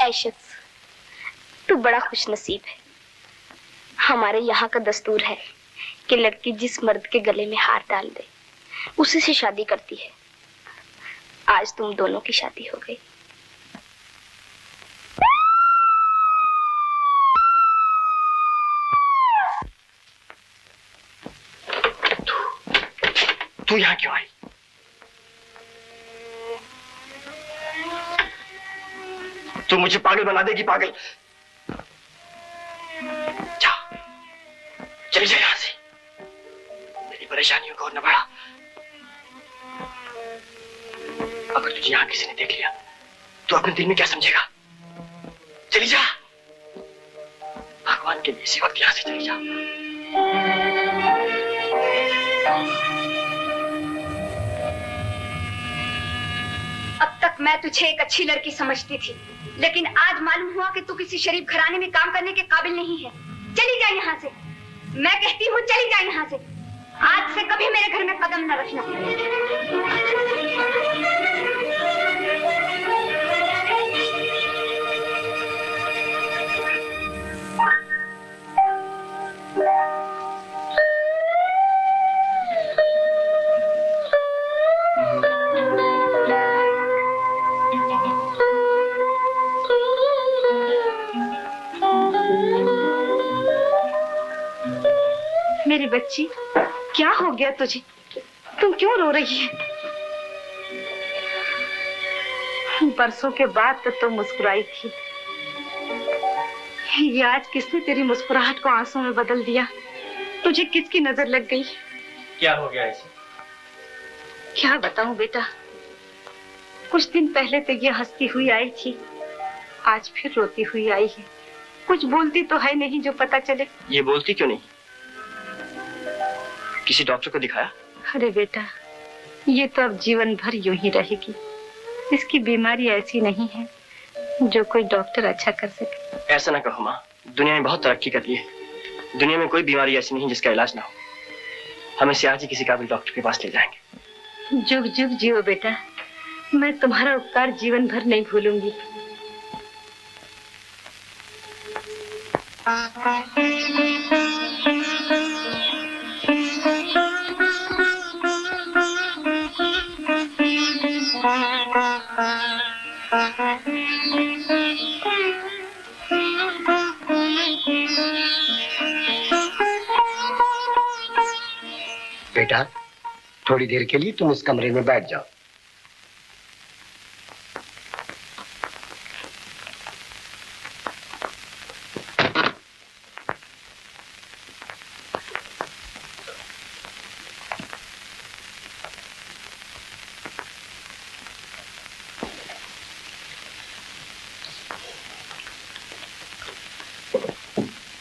ऐशत, तू बड़ा खुश नसीब है। हमारे यहाँ का दस्तूर है कि लड़की जिस मर्द के गले में हार डाल दे उसी से शादी करती है। आज तुम दोनों की शादी हो गई। तू यहाँ क्यों आई? तू मुझे पागल बना देगी, पागल। जा, चली जा यहाँ से। मेरी परेशानियों को और न बढ़ा। अगर तुझे यहाँ किसी ने देख लिया तो अपने दिल में क्या समझेगा? चली जा, भगवान के लिए इसी वक्त यहाँ से चली जा। अब तक मैं तुझे एक अच्छी लड़की समझती थी, लेकिन आज मालूम हुआ कि तू किसी शरीफ घराने में काम करने के काबिल नहीं है। चली जा यहाँ से। मैं कहती हूँ चली जा यहाँ से। आज से कभी मेरे घर में कदम न रखना। मेरी बच्ची, क्या हो गया तुझे? तुम क्यों रो रही है? बरसों के बाद तो तुम मुस्कुराई थी। ये आज किसने तेरी मुस्कुराहट को आंसू में बदल दिया? तुझे किसकी नजर लग गई? क्या हो गया इसे? क्या बताऊं बेटा, कुछ दिन पहले तो ये हंसती हुई आई थी, आज फिर रोती हुई आई है। कुछ बोलती तो है नहीं जो पता चले। ये बोलती क्यों नहीं? किसी डॉक्टर को दिखाया? अरे बेटा, ये तो अब जीवन भर यूं ही रहेगी। इसकी बीमारी ऐसी नहीं है जो कोई डॉक्टर अच्छा कर सके। ऐसा ना कहो माँ, दुनिया में बहुत तरक्की कर ली है। दुनिया में कोई बीमारी ऐसी नहीं जिसका इलाज ना हो। हम इसे आज ही किसी काबिल डॉक्टर के पास ले जाएंगे। जुग जुग जियो बेटा, मैं तुम्हारा उपकार जीवन भर नहीं भूलूंगी। बेटा, थोड़ी देर के लिए तुम इस कमरे में बैठ जाओ।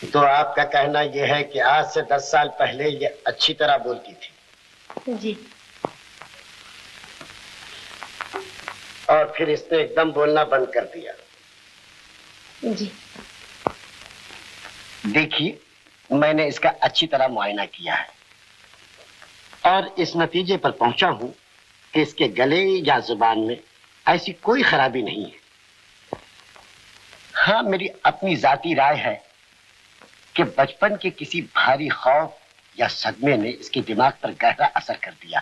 तो आपका कहना यह है कि आज से 10 साल पहले ये अच्छी तरह बोलती थी? जी। और फिर इसने एकदम बोलना बंद कर दिया? जी। देखिए, मैंने इसका अच्छी तरह मुआयना किया है और इस नतीजे पर पहुंचा हूं कि इसके गले या जुबान में ऐसी कोई खराबी नहीं है। हाँ, मेरी अपनी जाती राय है कि बचपन के किसी भारी खौफ या सदमे ने इसके दिमाग पर गहरा असर कर दिया,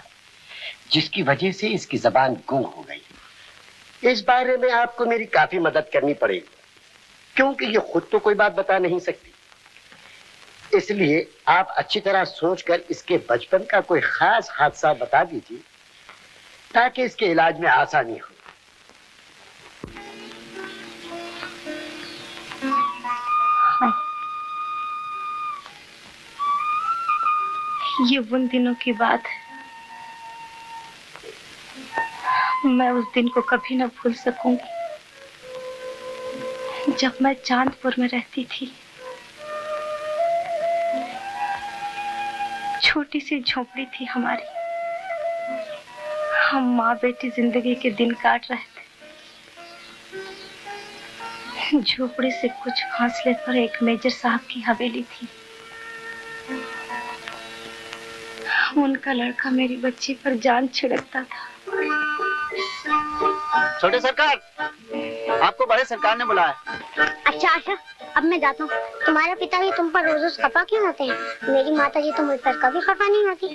जिसकी वजह से इसकी जबान गूंग हो गई। इस बारे में आपको मेरी काफी मदद करनी पड़ेगी, क्योंकि ये खुद तो कोई बात बता नहीं सकती। इसलिए आप अच्छी तरह सोचकर इसके बचपन का कोई खास हादसा बता दीजिए ताकि इसके इलाज में आसानी हो। ये उन दिनों की बात है मैं उस दिन को कभी न भूल सकूंगी जब मैं चांदपुर में रहती थी। छोटी सी झोपड़ी थी हमारी। हम माँ बेटी जिंदगी के दिन काट रहे थे। झोपड़ी से कुछ फासले पर एक मेजर साहब की हवेली थी। उनका लड़का मेरी बच्ची पर जान छिड़कता था। छोटे सरकार, आपको बड़े सरकार ने बुलाया। अच्छा आशा, अब मैं जाता हूँ। तुम्हारे पिताजी तुम पर रोज रोज खफा क्यों होते हैं? मेरी माता जी तो मुझ पर कभी खफा नहीं होती।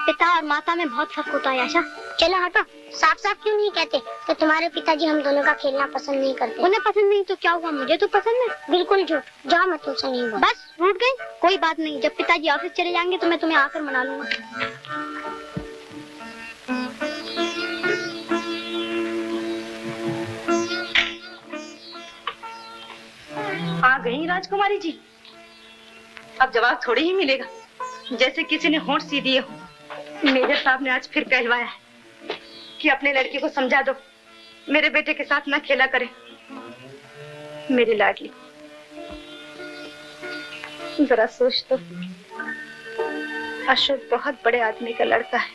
पिता और माता में बहुत फर्क होता है आशा। चलो हटो, साफ साफ क्यों नहीं कहते तो तुम्हारे पिताजी हम दोनों का खेलना पसंद नहीं करते। उन्हें पसंद नहीं तो क्या हुआ, मुझे तो पसंद है। बिल्कुल झूठ, जाओ मैं तुमसे नहीं हुआ। बस रूठ गई? कोई बात नहीं, जब पिताजी ऑफिस चले जाएंगे तो मैं तुम्हें आकर मना लूंगा। आ गई राजकुमारी जी। अब जवाब थोड़ी ही मिलेगा, जैसे किसी ने होंठ सी दिए हो। मेजर साहब ने आज फिर कहलवाया है कि अपने लड़के को समझा दो, मेरे बेटे के साथ ना खेला करे। मेरी लाडली, जरा सोच तो, अशोक बहुत बड़े आदमी का लड़का है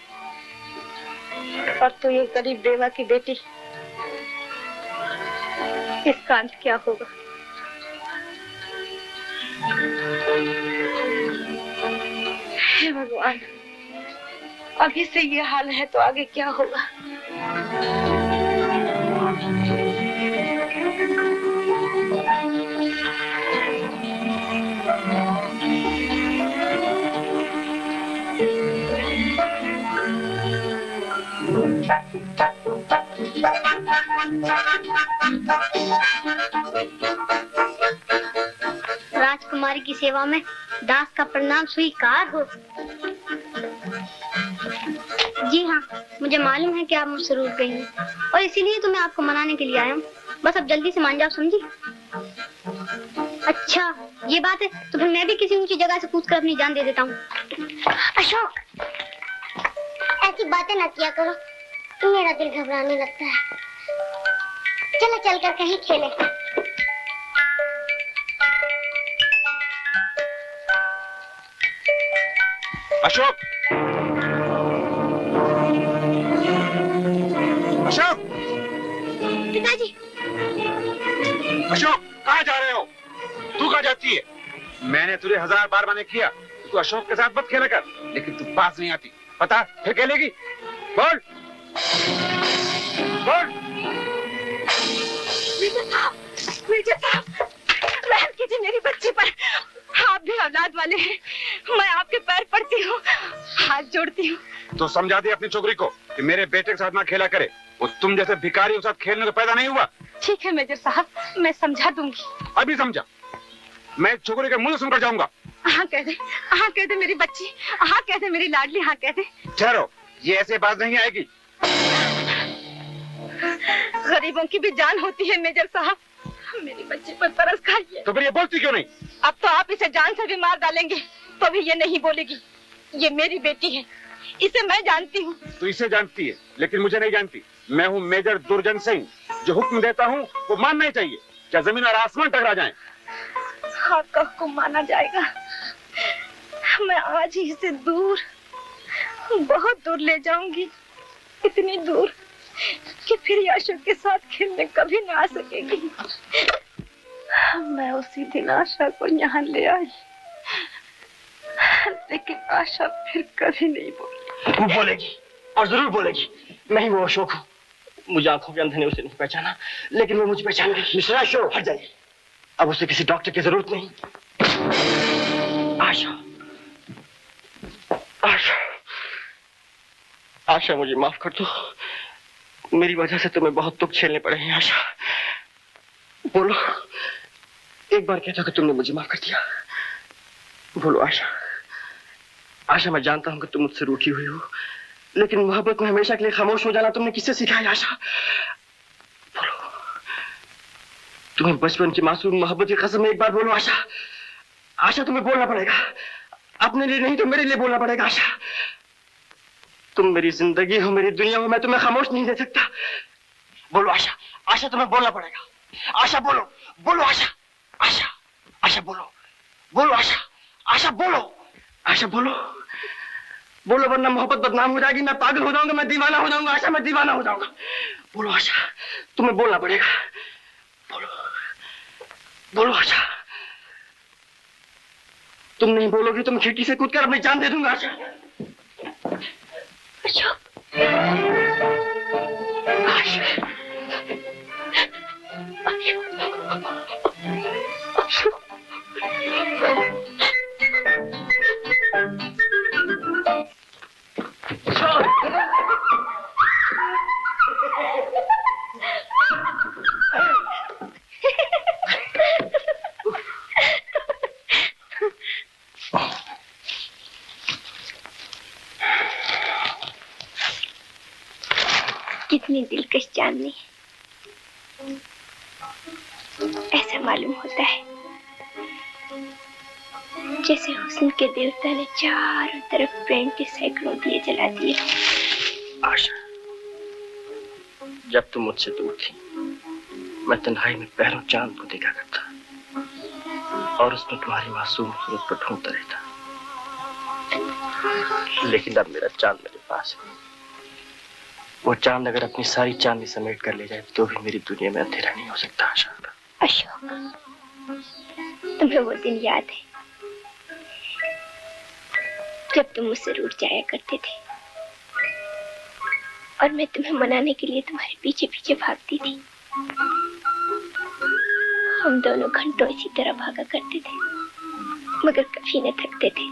और तू ये गरीब बेवा की बेटी। इसका अंत क्या होगा? हे भगवान, अभी से ये हाल है तो आगे क्या होगा? राजकुमारी की सेवा में दास का प्रणाम स्वीकार हो। जी हाँ, मुझे मालूम है कि आप मुझसे रूठ गई हैं और इसीलिए तो मैं आपको मनाने के लिए आया हूँ। बस अब जल्दी से मान जाओ, समझी? अच्छा ये बात है, तो फिर मैं भी किसी ऊंची जगह से कूदकर अपनी जान दे देता हूँ। अशोक, ऐसी बातें न किया करो, मेरा दिल घबराने लगता है। चलो चलकर कहीं खेलें। अशोक! अशोक! पिताजी! अशोक, कहाँ जा रहे हो? तू कहाँ जाती है? मैंने तुझे 1000 बार मना किया तू अशोक के साथ मत खेला कर, लेकिन तू पास नहीं आती। पता फिर खेलेगी? बोल बोल। मेजर साहब, रहम कीजिए मेरी बच्ची पर। आप भी औलाद वाले हैं, मैं आपके पैर पड़ती हूँ, हाथ जोड़ती हूँ। तो समझा दे अपनी छोकरी को कि मेरे बेटे के साथ ना खेला करे। वो तुम जैसे भिखारियों के साथ खेलने को पैदा नहीं हुआ। ठीक है मेजर साहब, मैं समझा दूंगी। अभी समझा? मैं छोकरी के मुंह सुनकर जाऊंगा। हाँ कह दे, हाँ कह दे मेरी बच्ची, हाँ कह दे मेरी लाडली, हाँ कह दे। ठहरो, ये ऐसे बात नहीं आएगी। गरीबों की भी जान होती है मेजर साहब, मेरी बच्ची पर तरस खाइए। तो फिर ये बोलती क्यों नहीं? अब तो आप इसे जान से भी मार डालेंगे तो भी ये नहीं बोलेगी। ये मेरी बेटी है, इसे मैं जानती हूँ। तो इसे जानती है, लेकिन मुझे नहीं जानती। मैं हूँ मेजर दुर्जन सिंह, जो हुक्म देता हूँ वो मानना ही चाहिए, चाहे जमीन और आसमान टकरा जाएं। आपका हुक्म माना जाएगा। मैं आज ही इसे दूर, बहुत दूर ले जाऊंगी, इतनी दूर कि फिर ये अशोक के साथ खेलने कभी ना आ सकेगी। मैं उसी दिन आशा को यहाँ ले आई, लेकिन आशा फिर कभी नहीं बोली। वो बोलेगी और जरूर बोलेगी। मैं ही वो अशोक हूँ। मुझे आंखों के अंधे ने उसे नहीं पहचाना, लेकिन वो मुझे पहचान गई। मिस्टर अशोक, हट जाइए। अब उसे किसी डॉक्टर की जरूरत नहीं। आशा, आशा, आशा मुझे माफ कर दो। मेरी वजह से तुम्हें बहुत दुख झेलने पड़े हैं। आशा, बोलो, एक बार कहता कि तुमने मुझे माफ कर दिया। बोलो आशा। आशा, मैं जानता हूं कि तुम मुझसे रूठी हुई हो, लेकिन मोहब्बत में हमेशा के लिए खामोश हो जाना तुमने किससे सीखा है? आशा, बोलो, तुम्हें बचपन की मासूम मोहब्बत की कसम एक बार बोलो। आशा, आशा तुम्हें बोलना पड़ेगा, अपने लिए नहीं तो मेरे लिए बोलना पड़ेगा। आशा, तुम मेरी जिंदगी हो, मेरी दुनिया हो, मैं तुम्हें खामोश नहीं दे सकता। बोलो आशा, आशा तुम्हें बोलना पड़ेगा। आशा बोलो, बोलो आशा, आशा, आशा बोलो, बोलो आशा, आशा बोलो, आशा बोलो, बोलो, वरना मोहब्बत बदनाम हो जाएगी, मैं पागल हो जाऊंगा, मैं दीवाना हो जाऊंगा। आशा, मैं दीवाना हो जाऊंगा। बोलो आशा, तुम्हें बोलना पड़ेगा। बोलो, बोलो आशा। तुम नहीं बोलोगी तो मैं खिड़की से कूदकर अपनी जान दे दूंगा। आशा, अशोक, कितनी दिलकश चांदनी है। ऐसा मालूम होता है जैसे हुस्न के देवता ने चारों तरफ प्रेम के सैकड़ों दिए जला दिए। आशा, जब तुम मुझसे दूर थी, मैं तन्हाई में पहरों चांद को देखा करता और उसमें तुम्हारी मासूम सूरत को ढूंढता रहता। लेकिन अब मेरा चांद मेरे पास है। वो चांद अगर अपनी सारी चांदनी समेट कर ले जाए तो भी मेरी दुनिया में अंधेरा नहीं हो सकता। आशा, अशोक, तुम्हें वो दिन याद है जब तुम मुझसे रूठ जाया करते थे और मैं तुम्हें मनाने के लिए तुम्हारे पीछे पीछे भागती थी। हम दोनों घंटों इसी तरह भागा करते थे मगर कभी न थकते थे।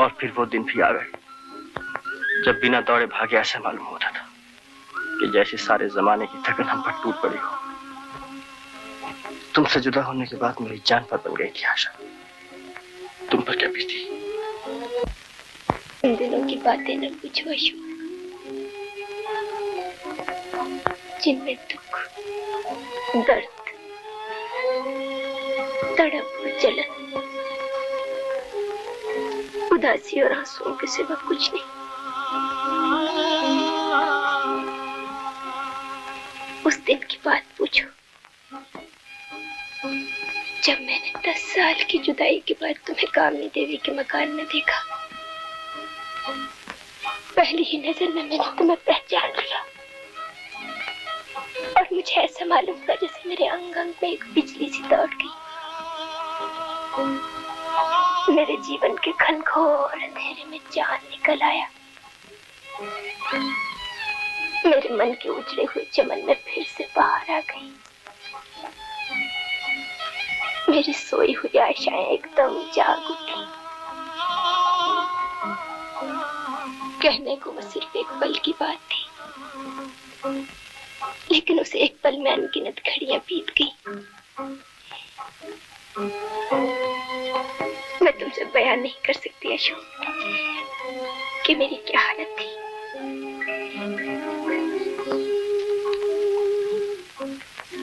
और फिर वो दिन भी आ गए जब बिना दौड़े भागे ऐसा मालूम होता था कि जैसे सारे जमाने की थकन हम पर टूट पड़ी हो। तुमसे जुदा होने के बाद मेरी जान पर बन गई थी आशा। तुम पर क्या बीती? उन दिनों की बातें न पूछो अशोक, जिनमें दुख, दर्द, तड़प और जलन, उदासी और आंसुओं के सिवा कुछ नहीं। उस दिन की बात पूछो जब मैंने 10 साल की जुदाई के बाद तुम्हें कामनी देवी के मकान में देखा। पहली ही नजर में मैंने तुम्हें पहचान लिया और मुझे ऐसा मालूम हुआ जैसे मेरे अंग अंग में एक बिजली सी दौड़ गई। मेरे जीवन के घनघोर अंधेरे में चांद निकल आया। मेरे मन के उजड़े हुए चमन में फिर से बाहर आ गई। मेरी सोई हुई आशाएं एकदम जाग उठी। कहने को वो सिर्फ एक पल की बात थी, लेकिन उसे एक पल में अनगिनत घड़ियां बीत गई। मैं तुमसे बयान नहीं कर सकती अशोक कि मेरी क्या हालत थी।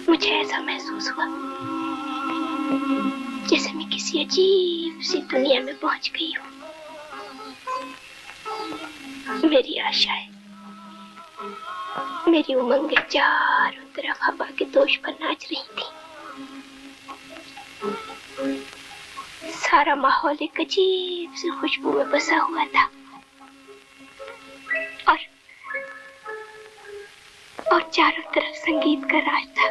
मुझे ऐसा महसूस हुआ जैसे मैं किसी अजीब सी दुनिया में पहुंच गई हूँ। मेरी आशाएं, मेरी उमंगें चारों तरफ हवा के दोष पर नाच रही थी। सारा माहौल एक अजीब सी खुशबू में बसा हुआ था और चारों तरफ संगीत का राज था।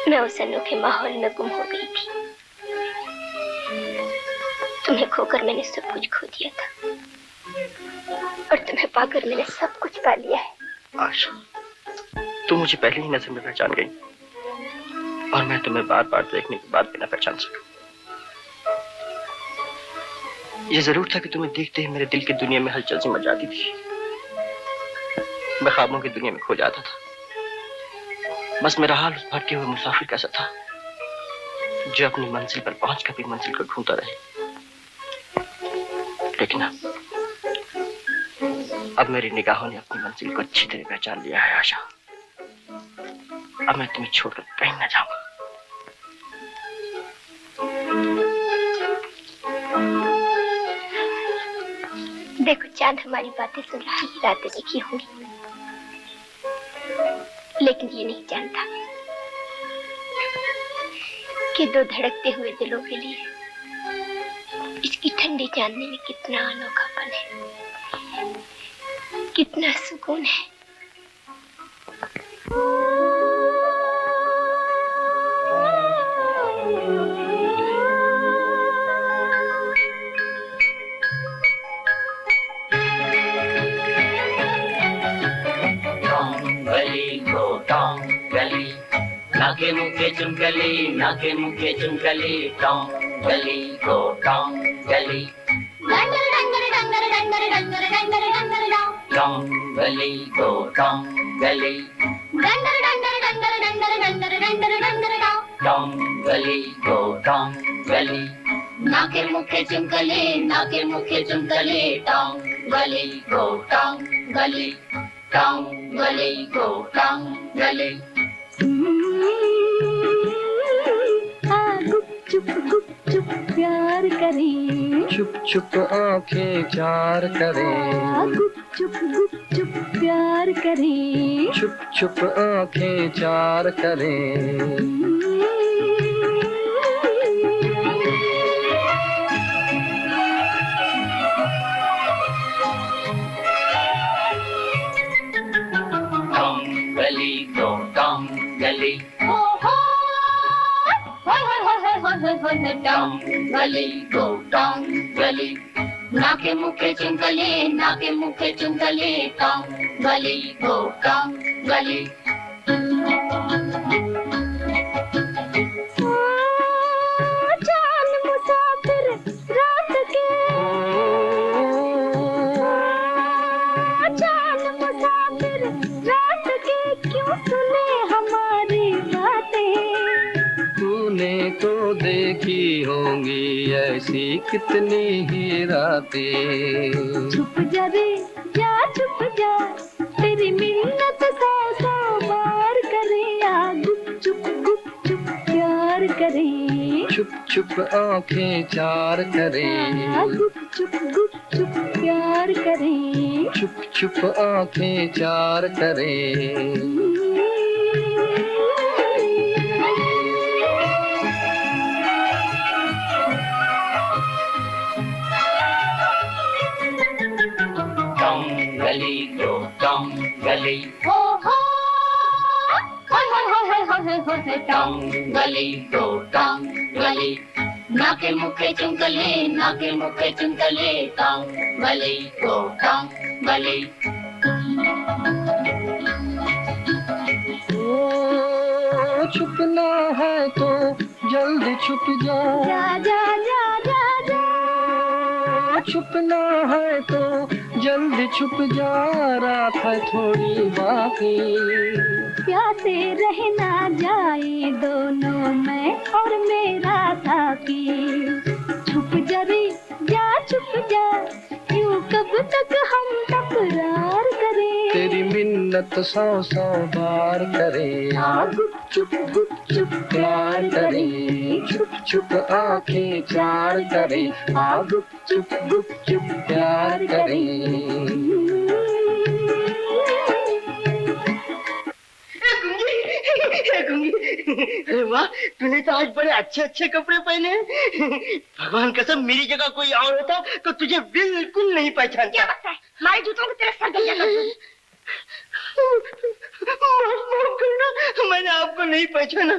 मैं उस अनोखे माहौल में गुम हो गई थी। तुम्हें खोकर मैंने सब कुछ खो दिया था और तुम्हें पाकर मैंने सब कुछ पा लिया है। आशा, तू मुझे पहले ही नजर में पहचान गई और मैं तुम्हें बार बार देखने के बाद भी न पहचान सका। ये जरूर था कि तुम्हें देखते ही मेरे दिल की दुनिया में हलचल सी मच जाती थी। मैं ख्वाबों की दुनिया में खो जाता था। बस मेरा हाल उस भटके हुए मुसाफिर कैसा था जो अपनी मंजिल पर पहुंच कर भी मंजिल को ढूंढता रहे। लेकिन अब मेरी निगाहों ने अपनी मंजिल को अच्छी तरह पहचान लिया है। आशा, अब मैं तुम्हें छोड़कर कहीं न जाऊंगा। देखो चांद हमारी बातें सुन रहा है, रातें देखी होंगी, लेकिन ये नहीं जानता कि दो धड़कते हुए दिलों के लिए इसकी ठंडी चांदनी में कितना अनोखापन है, कितना सुकून है। नाके मुखे चुमकली, नाके मुखे चुमकली, टॉम गली गो टॉम गली, डंगर डंगर डंगर डंगर डंगर डंगर डंगर डाउ, टॉम गली गो टॉम गली, डंगर डंगर डंगर डंगर डंगर डंगर डंगर डाउ, टॉम गली गो टॉम गली, नाके मुखे चुमकली, नाके मुखे चुमकली, टॉम गली गो टॉम गली, टॉम गली गो टॉम गली। गुप चुप प्यार करें, छुप छुप आंखें चार करें, गुप चुप प्यार करें, छुप छुप आंखें चार करें। टॉम गली गो टॉम गली, हो टॉम गली गो टॉम गली, नाके मुखे चुमकली, नाके मुखे चुमकली, टॉम गली गो टॉम गली। चांद मुसाफिर रात के, चांद मुसाफिर रात के, क्यों सुने हमारी बातें। तूने तो देखी होंगी ऐसी कितनी ही रातें। छुप जा रे जा, छुप जा, तेरी मिन्नत सौ सौ बार करे, गुप चुप प्यार करे, छुप छुप आंखें चार करें, गुप चुप प्यार करे, छुप छुप आंखें चार करें। गली गो टॉम गली, हो टॉम गली गो टॉम गली, नाके मुखे चुमकली, नाके मुखे चुमकली, टॉम गली गो टॉम गली। छुपना है तो जल्दी छुप जा, जा जा जा जा जा, छुपना है तो जल्दी छुप जा, रात है थोड़ी बाकी, प्यासे रह ना जाए दोनों मैं और मेरा साथी। छुप जा रे जा, छुप जा, यूं कब तक हम तकरार करें। तेरी मिन्नत सौ सौ बार करें, गुप चुप प्यार करें, छुप छुप आंखें चार करें, गुप चुप प्यार करें। अरे वाह, तूने तो आज बड़े अच्छे अच्छे कपड़े पहने हैं। भगवान कसम, मेरी जगह कोई और होता तो तुझे बिल्कुल नहीं पहचानता। क्या बात है, हमारे जूतों को तेरा सर गल जाता। माफ करना, मैंने आपको नहीं पहचाना।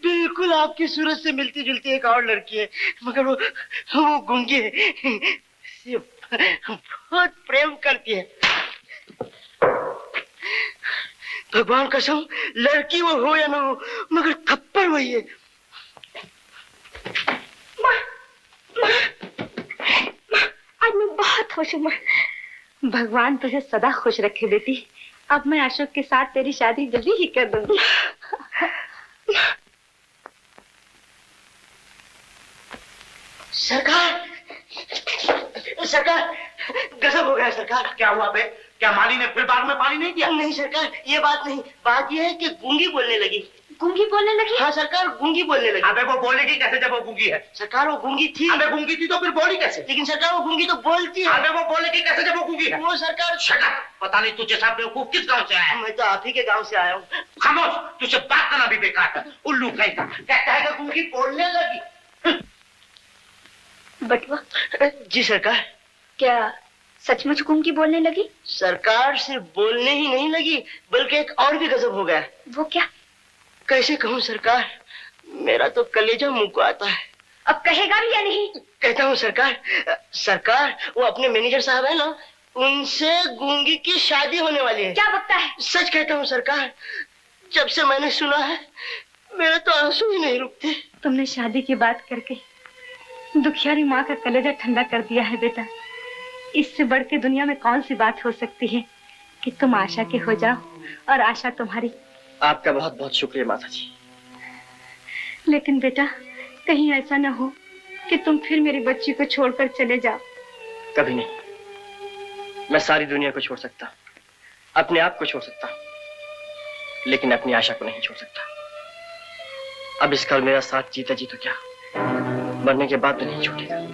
बिल्कुल आपकी सूरत से मिलती जुलती एक और लड़की है, मगर वो गूंगी है, इससे बहुत प्रेम करती है। भगवान कसम, लड़की वो हो या ना हो, मगर थप्पड़ वही है। आज मैं बहुत खुश हूँ माँ। भगवान तुझे सदा खुश रखे बेटी। अब मैं अशोक के साथ तेरी शादी जल्दी ही कर दूंगी। सरकार, सरकार, गजब हो गया सरकार। क्या हुआ बे? क्या माली ने फिर बाग में पानी नहीं दिया? नहीं सरकार, ये बात नहीं। बात ये है कि गूंगी बोलने लगी। गूंगी बोलने लगी? हाँ सरकार, गूंगी बोलने लगी। अबे वो बोलेगी कैसे जब वो गूंगी है? सरकार वो गूंगी थी। अबे गूंगी थी तो फिर बोली कैसे? लेकिन सरकार वो गूंगी तो बोलती है। अबे वो बोलेगी कैसे जब वो गूंगी है? वो सरकार। Shut up! पता नहीं तुझे साहब बेवकूफ किस गांव से आया है? मैं तो आप ही के गांव से आया हूँ। खामोश! तुझे बात करना भी बेकार था। उल्लू कहीं का कहता है कि गूंगी बोलने लगी। बटुआ, जी सरकार। क्या सचमुच गूंगी बोलने लगी? सरकार सिर्फ बोलने ही नहीं लगी, बल्कि एक और भी गजब हो गया। वो क्या? कैसे कहूँ सरकार, मेरा तो कलेजा मुंह को आता है। अब कहेगा भी या नहीं? कहता हूँ सरकार। सरकार, वो अपने मैनेजर साहब है ना, उनसे गूंगी की शादी होने वाली है। क्या बकता है? सच कहता हूँ सरकार, जब से मैंने सुना है मेरे तो आंसू ही नहीं रुकते। तुमने शादी की बात करके दुखियारी माँ का कलेजा ठंडा कर दिया है बेटा। इससे बढ़ के दुनिया में कौन सी बात हो सकती है कि तुम आशा के हो जाओ और आशा तुम्हारी। आपका बहुत बहुत शुक्रिया माता जी। लेकिन बेटा, कहीं ऐसा न हो कि तुम फिर मेरी बच्ची को छोड़कर चले जाओ। कभी नहीं। मैं सारी दुनिया को छोड़ सकता, अपने आप को छोड़ सकता, लेकिन अपनी आशा को नहीं छोड़ सकता। अब इसका मेरा साथ जीता जी तो क्या, मरने के बाद तो नहीं छूटेगा।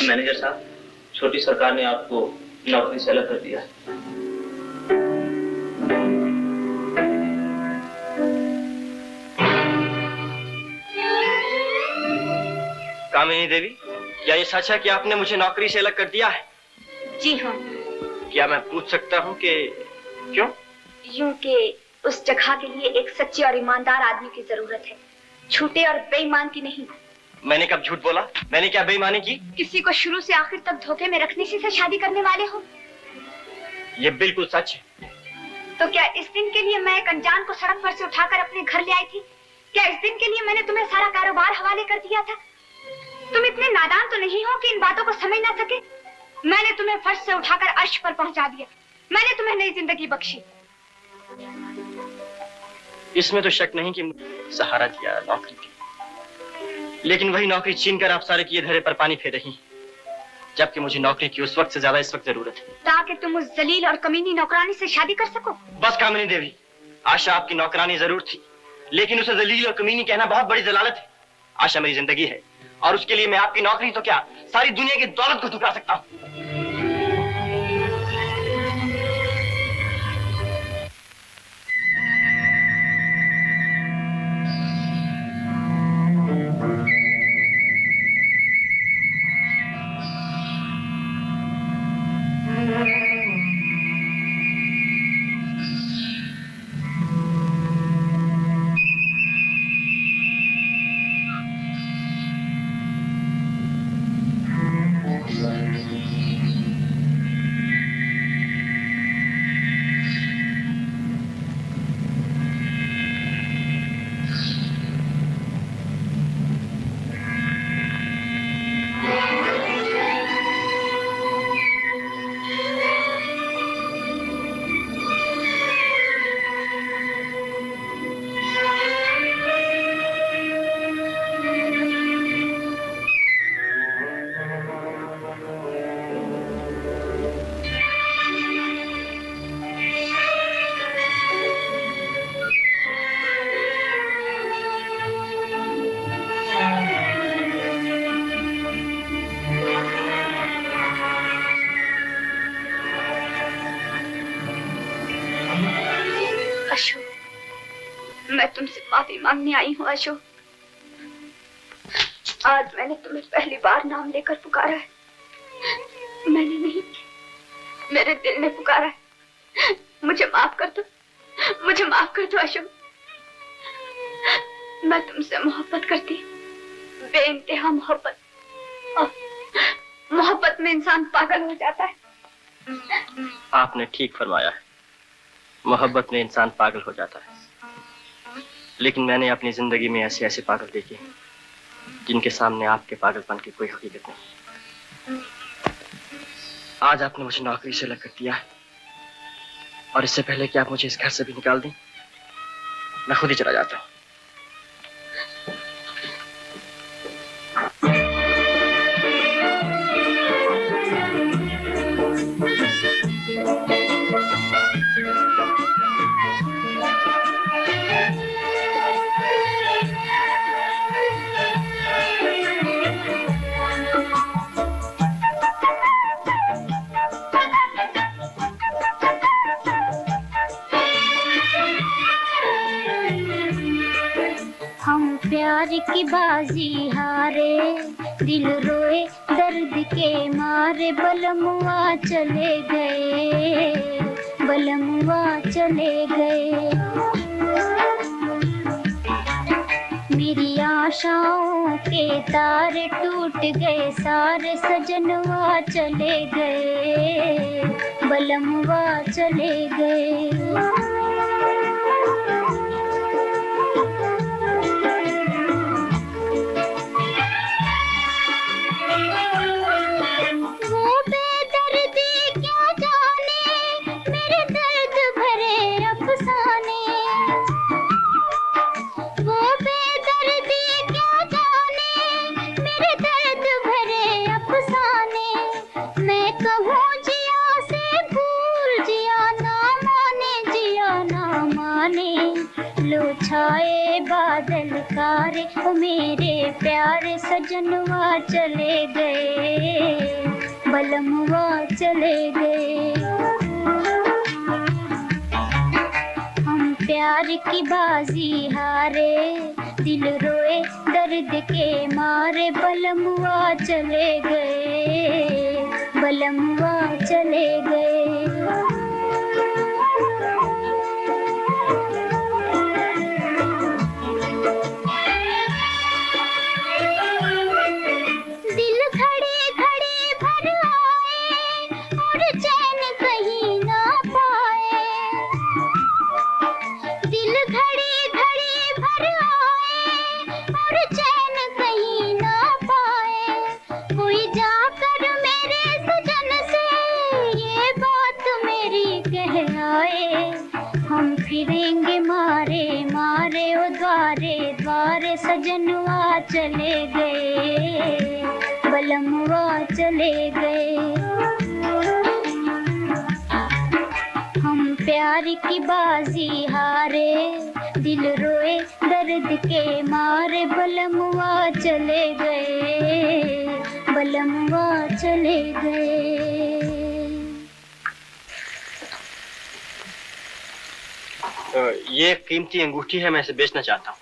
मैनेजर साहब, छोटी सरकार ने आपको नौकरी से अलग कर दिया। कामिनी देवी, क्या ये सच है कि आपने मुझे नौकरी से अलग कर दिया है? जी हाँ। क्या मैं पूछ सकता हूँ कि क्यों? यूं कि उस जगह के लिए एक सच्चे और ईमानदार आदमी की जरूरत है, झूठे और बेईमान की नहीं। मैंने कब झूठ बोला? मैंने क्या बेईमानी की? किसी को शुरू से आखिर तक धोखे में रखने से शादी करने वाले हो? ये बिल्कुल सच है। तो क्या इस दिन के लिए मैं एक अनजान को सड़क पर से उठाकर अपने घर ले आई थी? क्या इस दिन के लिए मैंने तुम्हें सारा कारोबार हवाले कर दिया था? तुम इतने नादान तो नहीं हो कि इन बातों को समझ ना सके? मैंने तुम्हें फर्श से उठाकर अर्श पर पहुंचा दिया। मैंने तुम्हें नई जिंदगी बख्शी। इसमें तो शक नहीं कि मुझे सहारा दिया, नौकरी दी, लेकिन वही नौकरी छीनकर आप सारे किए धरे पर पानी फेर रही, जबकि मुझे नौकरी की उस वक्त से ज्यादा इस वक्त जरूरत है, ताकि तुम उस जलील और कमीनी नौकरानी से शादी कर सको। बस कामिनी देवी, आशा आपकी नौकरानी जरूर थी, लेकिन उसे जलील और कमीनी कहना बहुत बड़ी जलालत है। आशा मेरी जिंदगी है, और उसके लिए मैं आपकी नौकरी तो क्या, सारी दुनिया की दौलत को ठुकरा सकता हूँ। मैं तुमसे माफी मांगने आई हूँ अशोक। आज मैंने तुम्हें पहली बार नाम लेकर पुकारा है। मैंने नहीं, मेरे दिल ने पुकारा है। मुझे माफ कर दो, मुझे माफ कर दो अशोक। मैं तुमसे मोहब्बत करती हूँ, बेइंतहा मोहब्बत। और मोहब्बत में इंसान पागल हो जाता है। आपने ठीक फरमाया है, मोहब्बत में इंसान पागल हो जाता है। लेकिन मैंने अपनी जिंदगी में ऐसे ऐसे पागल देखे हैं जिनके सामने आपके पागलपन की कोई हकीकत नहीं। आज आपने मुझे नौकरी से अलग कर दिया है, और इससे पहले कि आप मुझे इस घर से भी निकाल दें, मैं खुद ही चला जाता हूँ। हम प्यार की बाजी हारे, दिल रोए दर्द के मारे, बलमुआ चले गए, बलमुआ चले गए। मेरी आशाओं के तारे टूट गए सारे, सजनवा चले गए, बलमुआ चले गए। छाए बादल कारे, ओ मेरे प्यारे सजनवा चले गए, बलमुआ चले गए। हम प्यार की बाजी हारे, दिल रोए दर्द के मारे, बलमुआ चले गए, बलमुआ चले गए। फिरेंगे मारे मारे, ओ द्वारे द्वारे, सजनवा चले गए, बलमुआ चले गए। हम प्यार की बाजी हारे, दिल रोए दर्द के मारे, बलमुआ चले गए, बलमुआ चले गए। ये कीमती अंगूठी है, मैं इसे बेचना चाहता हूँ।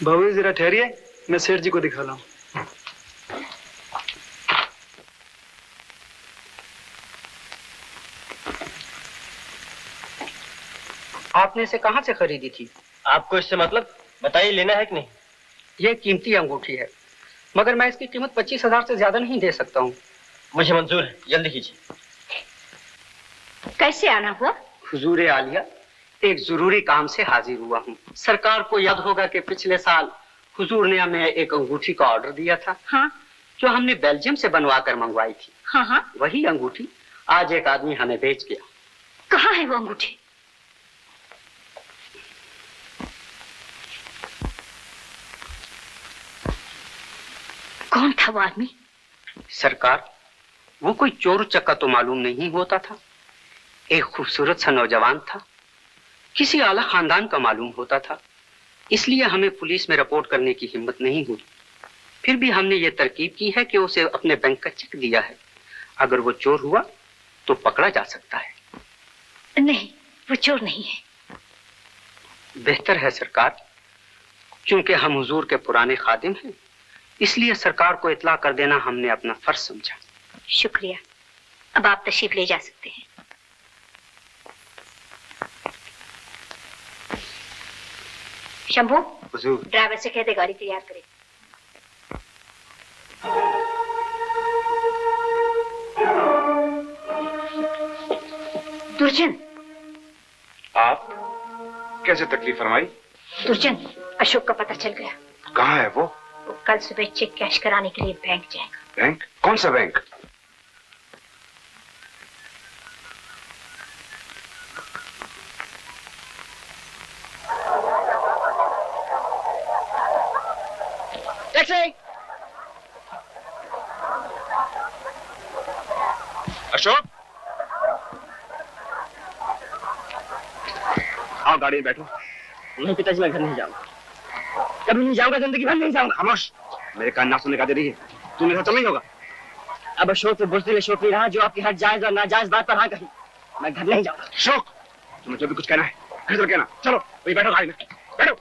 भाभी जरा ठहरिए, मैं सेठ जी को दिखा रहा हूँ। आपने इसे कहाँ से खरीदी थी? आपको इससे मतलब? बताइए, लेना है कि नहीं? ये कीमती अंगूठी है, मगर मैं इसकी कीमत 25,000 से ज्यादा नहीं दे सकता हूँ। मुझे मंजूर है, जल्दी कीजिए। कैसे आना हुआ? हुजूर आलिया, एक जरूरी काम से हाजिर हुआ हूँ। सरकार को याद होगा कि पिछले साल हुजूर ने हमें एक अंगूठी का ऑर्डर दिया था। हाँ। जो हमने बेल्जियम से बनवा कर मंगवाई थी। हाँ हाँ। वही अंगूठी आज एक आदमी हमें बेच गया। कहाँ है वो अंगूठी? कौन था वो आदमी? सरकार, वो कोई चोर चक्का तो मालूम नहीं होता था। एक खूबसूरत सा नौजवान था, किसी आला खानदान का मालूम होता था। इसलिए हमें पुलिस में रिपोर्ट करने की हिम्मत नहीं हुई। फिर भी हमने ये तरकीब की है कि उसे अपने बैंक का चेक दिया है। अगर वो चोर हुआ तो पकड़ा जा सकता है। नहीं, वो चोर नहीं है। बेहतर है सरकार, क्योंकि हम हुजूर के पुराने खादिम हैं, इसलिए सरकार को इत्ला कर देना हमने अपना फर्ज समझा। शुक्रिया। अब आप तशरीफ ले जा सकते हैं। शंभू, हुजूर। ड्राइवर से कह दे गाड़ी तैयार करे। दुर्जन, आप कैसे तकलीफ फरमाई? दुर्जन, अशोक का पता चल गया। कहाँ है वो? कल सुबह चेक कैश कराने के लिए बैंक जाएगा। बैंक? कौन सा बैंक? टैक्सी! अशोक, आओ गाड़ी में बैठो। नहीं पिताजी, मैं घर नहीं जाऊंगा, कभी नहीं जाऊंगा, जिंदगी भर नहीं जाऊंगा। खामोश, मेरे कान ना सुनने का दे रही है। तू मेरे साथ नहीं होगा। अब अशोक पे बुज़दिल अशोक नहीं रहा जो आपकी हर जायज और नाजायज बात पर हाँ कही। मैं घर नहीं जाऊंगा। अशोक, तुम्हें जो भी कुछ कहना है घर चल कहना। चलो वही बैठो गाड़ी में, बैठो।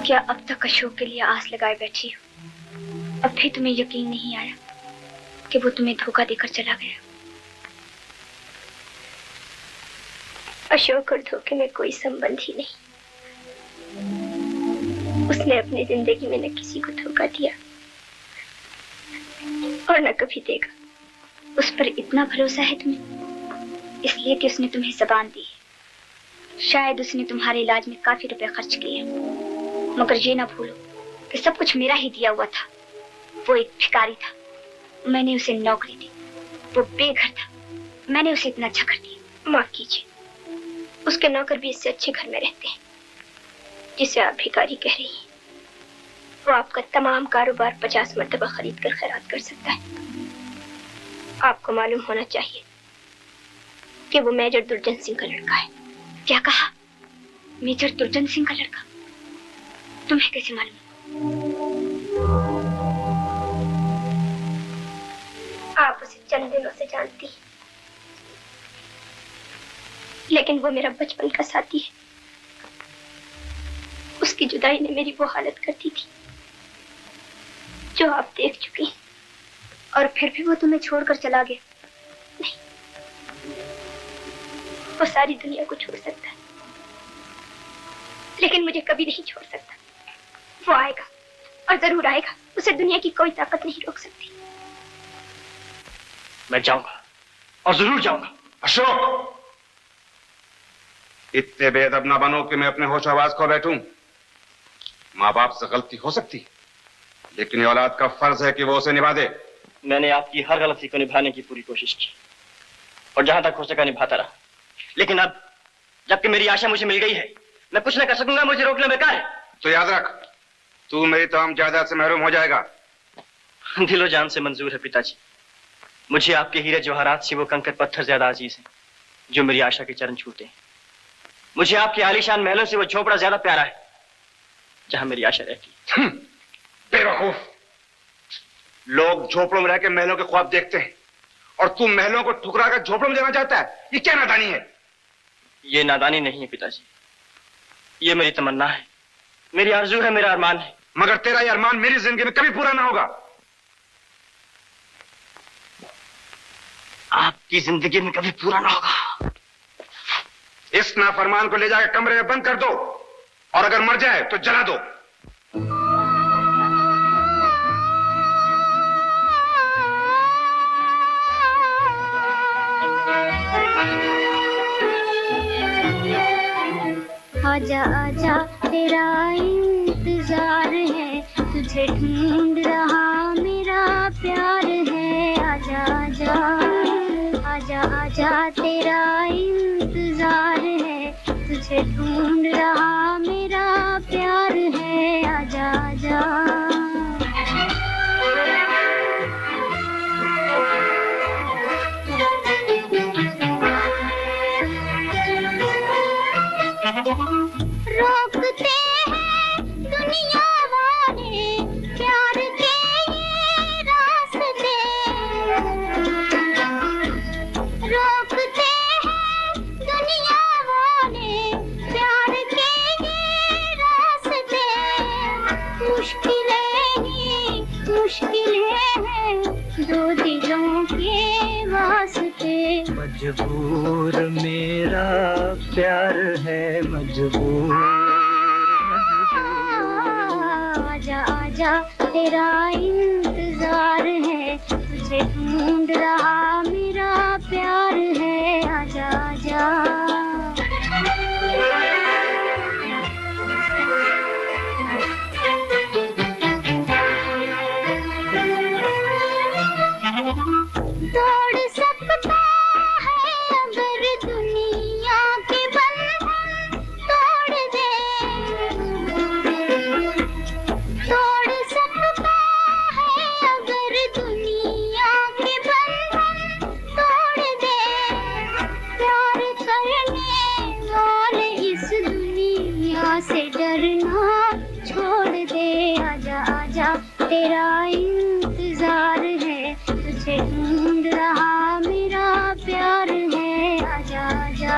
क्या अब तक अशोक के लिए आस लगाए बैठी हो? अब भी तुम्हें यकीन नहीं आया कि वो तुम्हें धोखा देकर चला गया? अशोक और धोखे में कोई संबंध ही नहीं। उसने अपनी जिंदगी में न किसी को धोखा दिया और न कभी देगा। उस पर इतना भरोसा है तुम्हें इसलिए कि उसने तुम्हें ज़बान दी है। शायद उसने तुम्हारे इलाज में काफी रुपए खर्च किए, मगर ये ना भूलो कि सब कुछ मेरा ही दिया हुआ था। वो एक भिखारी था, मैंने उसे नौकरी दी। वो बेघर था, मैंने उसे इतना अच्छा कर दिया। माफ कीजिए, उसके नौकर भी इससे अच्छे घर में रहते हैं जिसे आप भिखारी कह रही हैं। वो आपका तमाम कारोबार 50 मरतबा खरीद कर खैरात कर सकता है। आपको मालूम होना चाहिए कि वो मेजर दुर्जन सिंह का लड़का है। क्या कहा? मेजर दुर्जन सिंह का लड़का? तुम्हें कैसे मालूम? आप उसे चंद दिनों से जानती हैं, लेकिन वो मेरा बचपन का साथी है। उसकी जुदाई ने मेरी वो हालत कर दी थी जो आप देख चुकी हैं। और फिर भी वो तुम्हें छोड़कर चला गया? नहीं, वो सारी दुनिया को छोड़ सकता है, लेकिन मुझे कभी नहीं छोड़ सकता। वो आएगा और जरूर आएगा। उसे दुनिया की कोई ताकत नहीं रोक सकती। मैं जाऊंगा और जरूर जाऊंगा। अशोक, इतने बेअदब ना बनो कि मैं अपने होश आवाज खो बैठूं। माँ बाप से गलती हो सकती है, लेकिन ये औलाद का फर्ज है कि वो उसे निभा दे। मैंने आपकी हर गलती को निभाने की पूरी कोशिश की और जहां तक हो सका निभाता रहा, लेकिन अब जबकि मेरी आशा मुझे मिल गई है, मैं कुछ न कर सकूंगा। मुझे रोकना बेकार है। तो याद रख, तू मेरी तमाम जायदाद से महरूम हो जाएगा। दिलो जान से मंजूर है पिताजी। मुझे आपके हीरे जवाहरात से वो कंकर पत्थर ज्यादा अजीज हैं जो मेरी आशा के चरण छूते हैं। मुझे आपके आलीशान महलों से वो झोपड़ा ज्यादा प्यारा है जहां मेरी आशा रहती है। बेवकूफ, लोग झोपड़ों में रह के महलों के ख्वाब देखते हैं और तू महलों को ठुकरा कर झोपड़ों में जाना चाहता है। ये क्या नादानी है? ये नादानी नहीं है पिताजी, ये मेरी तमन्ना है, मेरी आरज़ू है, मेरा अरमान है। मगर तेरा ये अरमान मेरी जिंदगी में कभी पूरा ना होगा। आपकी जिंदगी में कभी पूरा ना होगा। इस नाफरमान को ले जाकर कमरे में बंद कर दो और अगर मर जाए तो जला दो। आजा आजा तेरा इंतजार है, तुझे ढूंढ रहा मेरा प्यार है। आजा आजा आजा आजा तेरा इंतजार है, तुझे ढूंढ रहा मेरा प्यार है। आजा आजा रोकते हैं दुनिया वाले प्यार के ये रास्ते, रोकते हैं दुनिया वाले प्यार के ये रास्ते। मुश्किलें हैं दो दिलों के वास्ते। मजबूर मेरा प्यार है, मजबूर। आजा आजा तेरा इंतजार है, तुझे ढूंढ रहा मेरा प्यार है। आजा आजा तोड़ सकता है अगर दुनिया के बंधन तोड़ दे, तोड़ सकता है अगर दुनिया के बंधन तोड़ दे। प्यार करने वाले इस दुनिया से डरना छोड़ दे। आजा आजा तेरा इंतजार है, तुझे ढूंढ रहा मेरा प्यार है। आजा आजा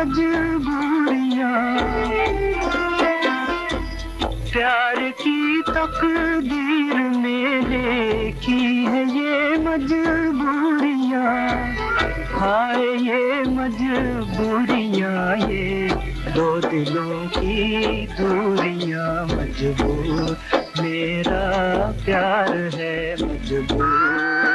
मजबूरियां, प्यार की तकदीर में लिखी है ये मजबूरियां। हाय ये मजबूरियां, ये दो दिलों की दूरियां। मजबूर मेरा प्यार है, मजबूर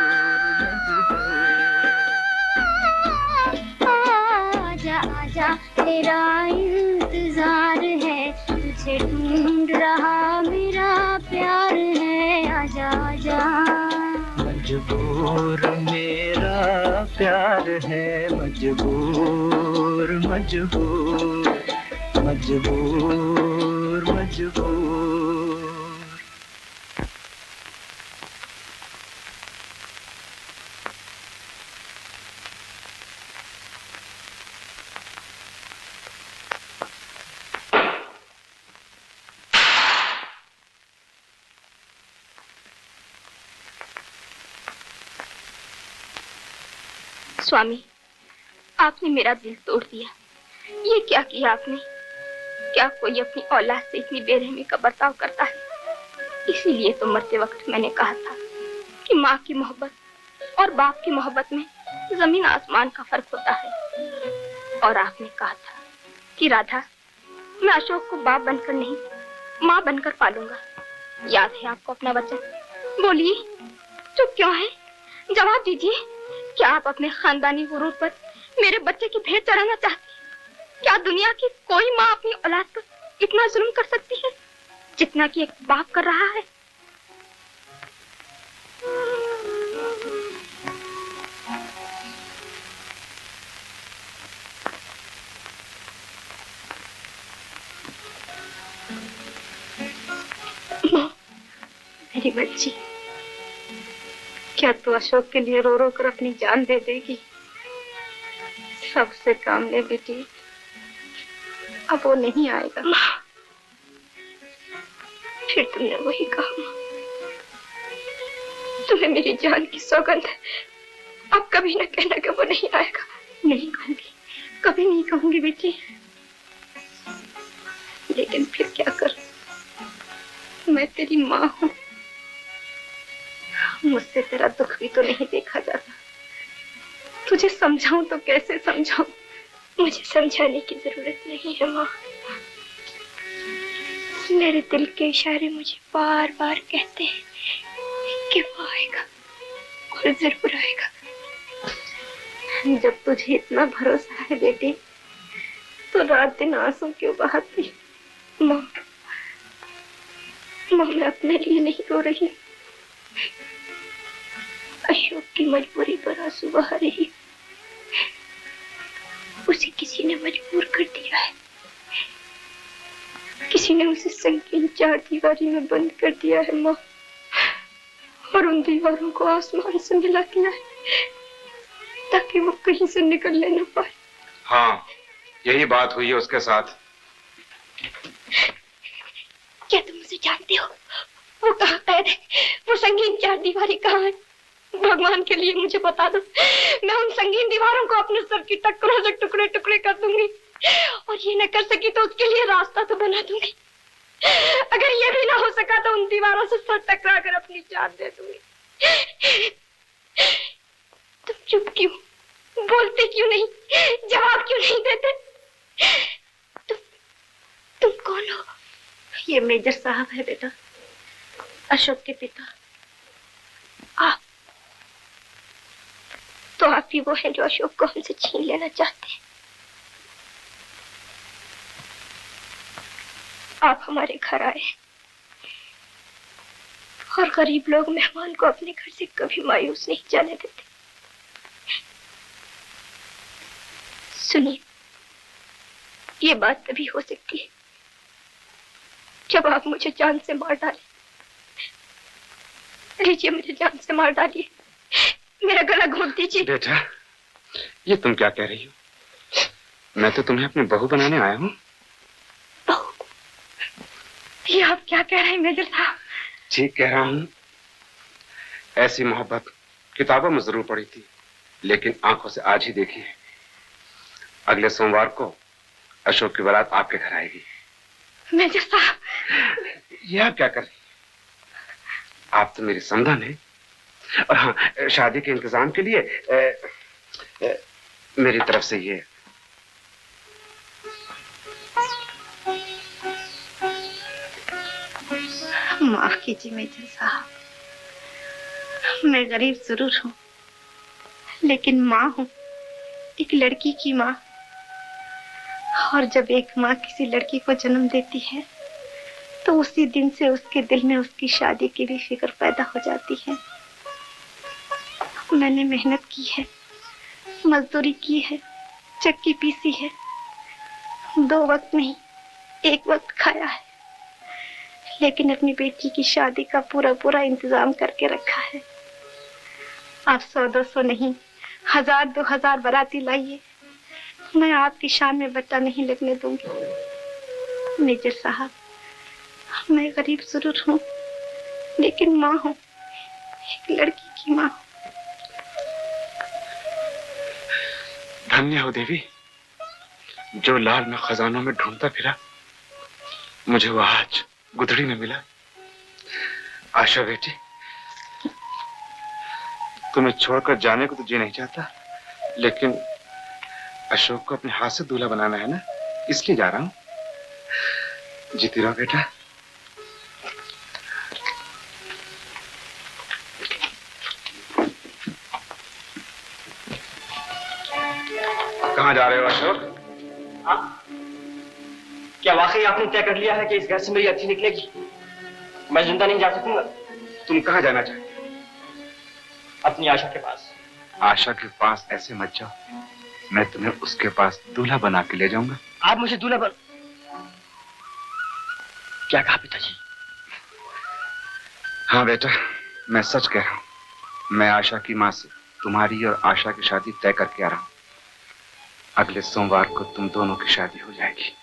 आजा आजा तेरा इंतजार है, तुझे ढूंढ रहा मेरा प्यार है। आजा आजा मजबूर मेरा प्यार है, मजबूर मजबूर मजबूर मजबूर। स्वामी, आपने मेरा दिल तोड़ दिया। ये क्या किया आपने? क्या कोई अपनी औलाद से इतनी बेरहमी का बर्ताव करता है? इसीलिए तो मरते वक्त मैंने कहा था कि माँ की मोहब्बत और बाप की मोहब्बत में जमीन आसमान का फर्क होता है। और आपने कहा था कि राधा, मैं अशोक को बाप बनकर नहीं, माँ बनकर पालूंगा। याद है आपको अपना वचन? बोलिए, चुप क्यों है? जवाब दीजिए। क्या आप अपने खानदानी गुरूर पर मेरे बच्चे की भेंट चढ़ाना चाहती? क्या दुनिया की कोई माँ अपनी औलाद पर इतना जुल्म कर सकती है जितना कि एक बाप कर रहा है? मेरी बच्ची, क्या तू अशोक के लिए रो रो कर अपनी जान दे देगी? सबसे काम ले बेटी, अब वो नहीं आएगा। फिर तुमने वही कहा, तुम्हें मेरी जान की सौगंध है। अब कभी न कहना कि वो नहीं आएगा। नहीं कहूंगी, कभी नहीं कहूंगी बेटी। लेकिन फिर क्या कर, मैं तेरी माँ हूँ। मुझसे तेरा दुख भी तो नहीं देखा जाता। तुझे समझाऊं तो कैसे समझाऊं? मुझे समझाने की जरूरत नहीं है माँ। मेरे दिल के इशारे मुझे बार बार कहते हैं कि वो आएगा और जरूर आएगा। जब तुझे इतना भरोसा है बेटी, तो रात दिन आंसू क्यों बहाती? माँ, मैं अपने लिए नहीं रो रही, अशोक की मजबूरी पर आंसू बहा रही। उसे किसी ने मजबूर कर दिया है। किसी ने उसे संकीर्ण चार दीवारी में बंद कर दिया है माँ, और उन दीवारों को आसमान से मिला दिया है ताकि वो कहीं से निकलने न पाए। हाँ, यही बात हुई है उसके साथ। क्या तुम उसे जानते हो? वो कहाँ कैद है? वो संगीन चार दीवारी कहाँ है? भगवान के लिए मुझे बता दो। मैं उन संगीन दीवारों को अपने सर की टक्करों से टुकड़े टुकड़े कर दूंगी, और ये न कर सकी तो उसके लिए रास्ता तो बना दूंगी। अगर ये भी ना हो सका तो उन दीवारों से सर टकरा कर अपनी जान दे दूंगी। तुम चुप क्यों? बोलते क्यों नहीं? जवाब क्यों नहीं देते? तुम कौन हो? ये मेजर साहब है बेटा, अशोक के पिता। आप तो आप ही वो हैं जो अशोक को हमसे छीन लेना चाहते हैं। आप हमारे घर आए, और गरीब लोग मेहमान को अपने घर से कभी मायूस नहीं जाने देते। सुनिए, ये बात तभी हो सकती है जब आप मुझे जान से मार डालें। लीजिए, मुझे जान से मार डालिए, मेरा गला घोट दीजिए। बेटा, ये तुम क्या कह रही हो? मैं तो तुम्हें अपनी बहू बनाने आया हूँ। बहू? ये आप क्या कह रहे हैं मेजर साहब? ठीक कह रहा हूँ। ऐसी मोहब्बत किताबों में जरूर पढ़ी थी, लेकिन आंखों से आज ही देखी है। अगले सोमवार को अशोक की बारात आपके घर आएगी। मेजर साहब, ये आप क्या कर रही? आप तो मेरी समधन है। और हाँ, शादी के इंतजाम के लिए मेरी तरफ से ये माफ कीजिए मेजर साहब, मैं गरीब जरूर हूँ लेकिन माँ हूँ, एक लड़की की माँ। और जब एक माँ किसी लड़की को जन्म देती है तो उसी दिन से उसके दिल में उसकी शादी की भी फिक्र पैदा हो जाती है। मैंने मेहनत की है, मजदूरी की है, चक्की पीसी है, 2 वक्त नहीं 1 वक्त खाया है, लेकिन अपनी बेटी की शादी का पूरा इंतजाम करके रखा है। आप 100-200 नहीं, 1000-2000 बाराती लाइए, मैं आपकी शान में बट्टा नहीं लगने दूंगी। मेजर साहब, मैं गरीब जरूर हूँ लेकिन माँ हूँ, एक लड़की की माँ। धन्य हो देवी, जो लाल मैं खजानों में ढूंढता फिरा, मुझे वो आज गुदड़ी में मिला। आशा बेटी, तुम्हें छोड़कर जाने को तो जी नहीं चाहता, लेकिन अशोक को अपने हाथ से दूल्हा बनाना है ना, इसलिए जा रहा हूं। जीती रहो बेटा। कहाँ जा रहे हो अशोक? क्या वाकई आपने तय कर लिया है कि इस घर से मेरी अर्थी निकलेगी? मैं जिंदा नहीं जा सकूंगा। तुम कहाँ जाना चाहते? अपनी आशा के पास। आशा के पास ऐसे मत जाओ, मैं तुम्हें उसके पास दूल्हा बना के ले जाऊंगा। आप मुझे दूल्हा बन... क्या कहा पिताजी? हाँ बेटा, मैं सच कह रहा हूँ। मैं आशा की माँ से तुम्हारी और आशा की शादी तय करके आ रहा हूँ। अगले सोमवार को तुम दोनों की शादी हो जाएगी।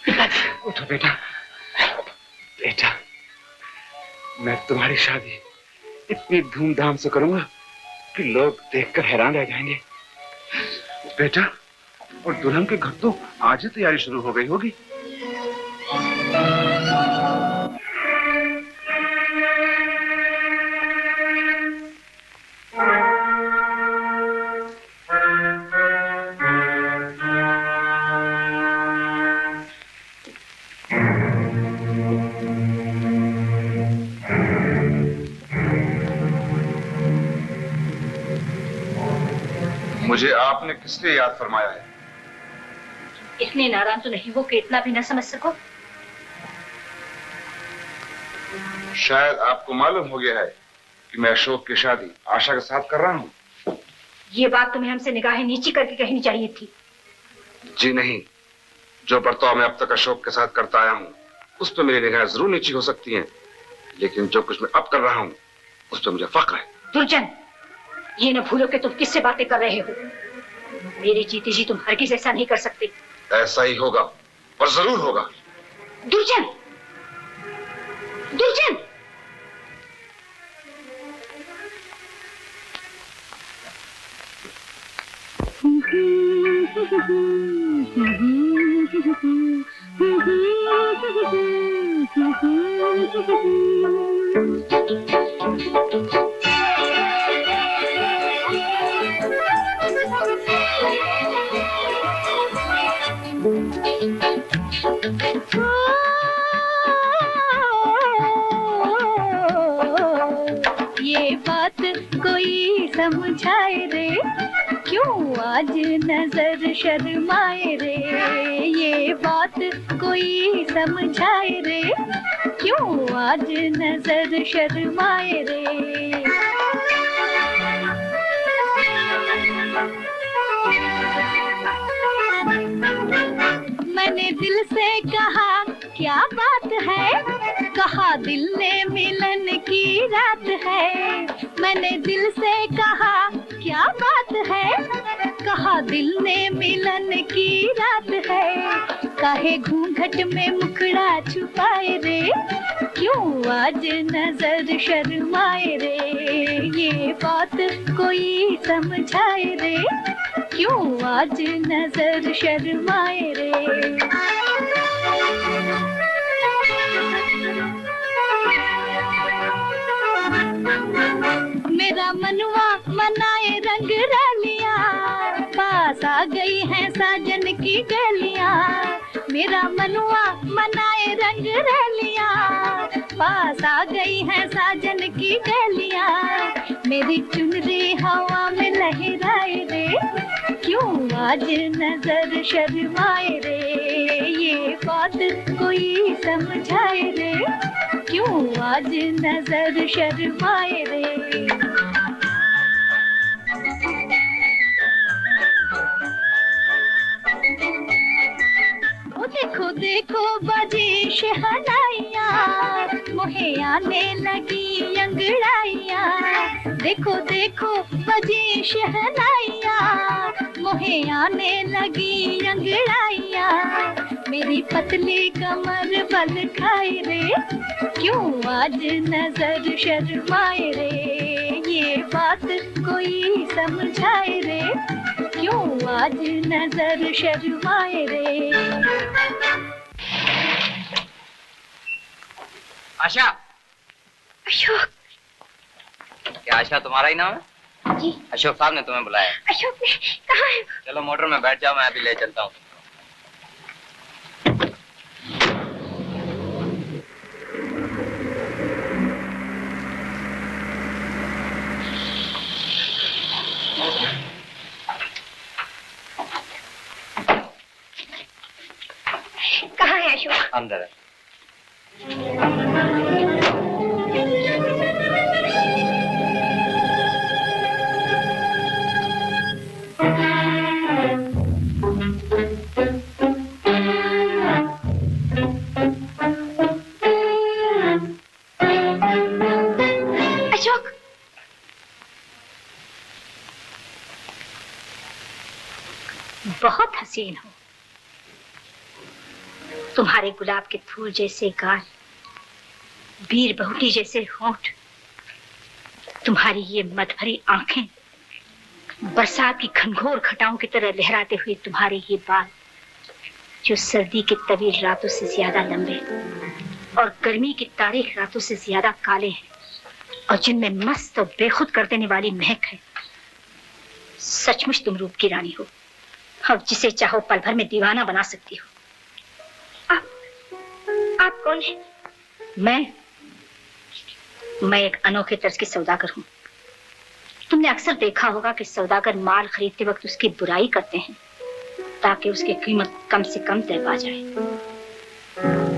पिताजी, उठो बेटा। बेटा, मैं तुम्हारी शादी इतनी धूमधाम से करूंगा कि लोग देखकर हैरान रह जाएंगे। बेटा, और दुल्हन के घर तो आज ही तैयारी शुरू हो गई होगी। मुझे आपने किस लिए याद फरमाया है? इतने नाराज तो नहीं हो कि इतना भी न समझ सको। शायद आपको मालूम हो गया है कि मैं अशोक की शादी आशा के साथ कर रहा हूँ। ये बात तुम्हें हमसे निगाहें नीची करके कहनी चाहिए थी। जी नहीं, जो बर्ताव मैं अब तक अशोक के साथ करता आया हूँ उस पर मेरी निगाहें जरूर नीची हो सकती हैं, लेकिन जो कुछ मैं अब कर रहा हूँ उस पर मुझे फख्र है। दुर्जन, ये न भूलो कि तुम किससे बातें कर रहे हो। मेरी जीती जी तुम हरगिज़ ऐसा नहीं कर सकते। ऐसा ही होगा और जरूर होगा। दुर्जन, दुर्जन, ये बात कोई समझाए रे, क्यों आज नजर शर्माए रे। ये बात कोई समझाए रे, क्यों आज नजर शर्माए रे। मैंने दिल से कहा क्या बात है, कहा दिल ने मिलन की रात है। मैंने दिल से कहा क्या बात है, कहा दिल ने मिलन की रात है। काहे घूंघट में मुखड़ा छुपाए रे, क्यों आज नजर शर्माए रे, ये बात कोई समझाए रे, क्यों आज नजर शर्माए रे। मेरा मनवा मनाए रंग रलिया, पास आ गई है साजन की गलियां। मेरा मनवा मनाए रंग रलिया, पास आ गई है साजन की गलियां। मेरी चुनरी हवा में लहराए रे, क्यों आज नजर शर्माए रे, ये बात कोई समझाए रे, क्यों आज नजर शर्माए रे। देखो देखो बजी शहनाइया, मोहे आने लगी अंगड़ाइया। देखो देखो बजी शहनाइया, मोहे आने लगी अंगड़ाइया। मेरी पतली कमर बल खाए रे, क्यों आज नजर शर्माए रे, ये बात कोई समझाए रे, क्यों आज नजर शर्माए रे। आशा। अशोक। क्या आशा तुम्हारा ही नाम है? जी। अशोक साहब ने तुम्हें बुलाया। अशोक ने कहाँ है? चलो मोटर में बैठ जाओ, मैं अभी ले चलता हूँ। कहाँ है अशोक? अंदर है। अशोक। बहुत हसीन हो, तुम्हारे गुलाब के फूल जैसे गाल, वीर बहुटी जैसे होंठ, तुम्हारी ये मद भरी आंखें, बरसात की घनघोर घटाओं की तरह लहराते हुए तुम्हारे ये बाल, जो सर्दी की तवील रातों से ज्यादा लंबे और गर्मी की तारीख रातों से ज्यादा काले हैं, और जिनमें मस्त और बेखुद कर देने वाली महक है। सचमुच तुम रूप की रानी हो, और जिसे चाहो पल भर में दीवाना बना सकती हो। आप कौन है? मैं एक अनोखे तर्ज के सौदागर हूँ। तुमने अक्सर देखा होगा कि सौदागर माल खरीदते वक्त उसकी बुराई करते हैं ताकि उसकी कीमत कम से कम तय पा जाए,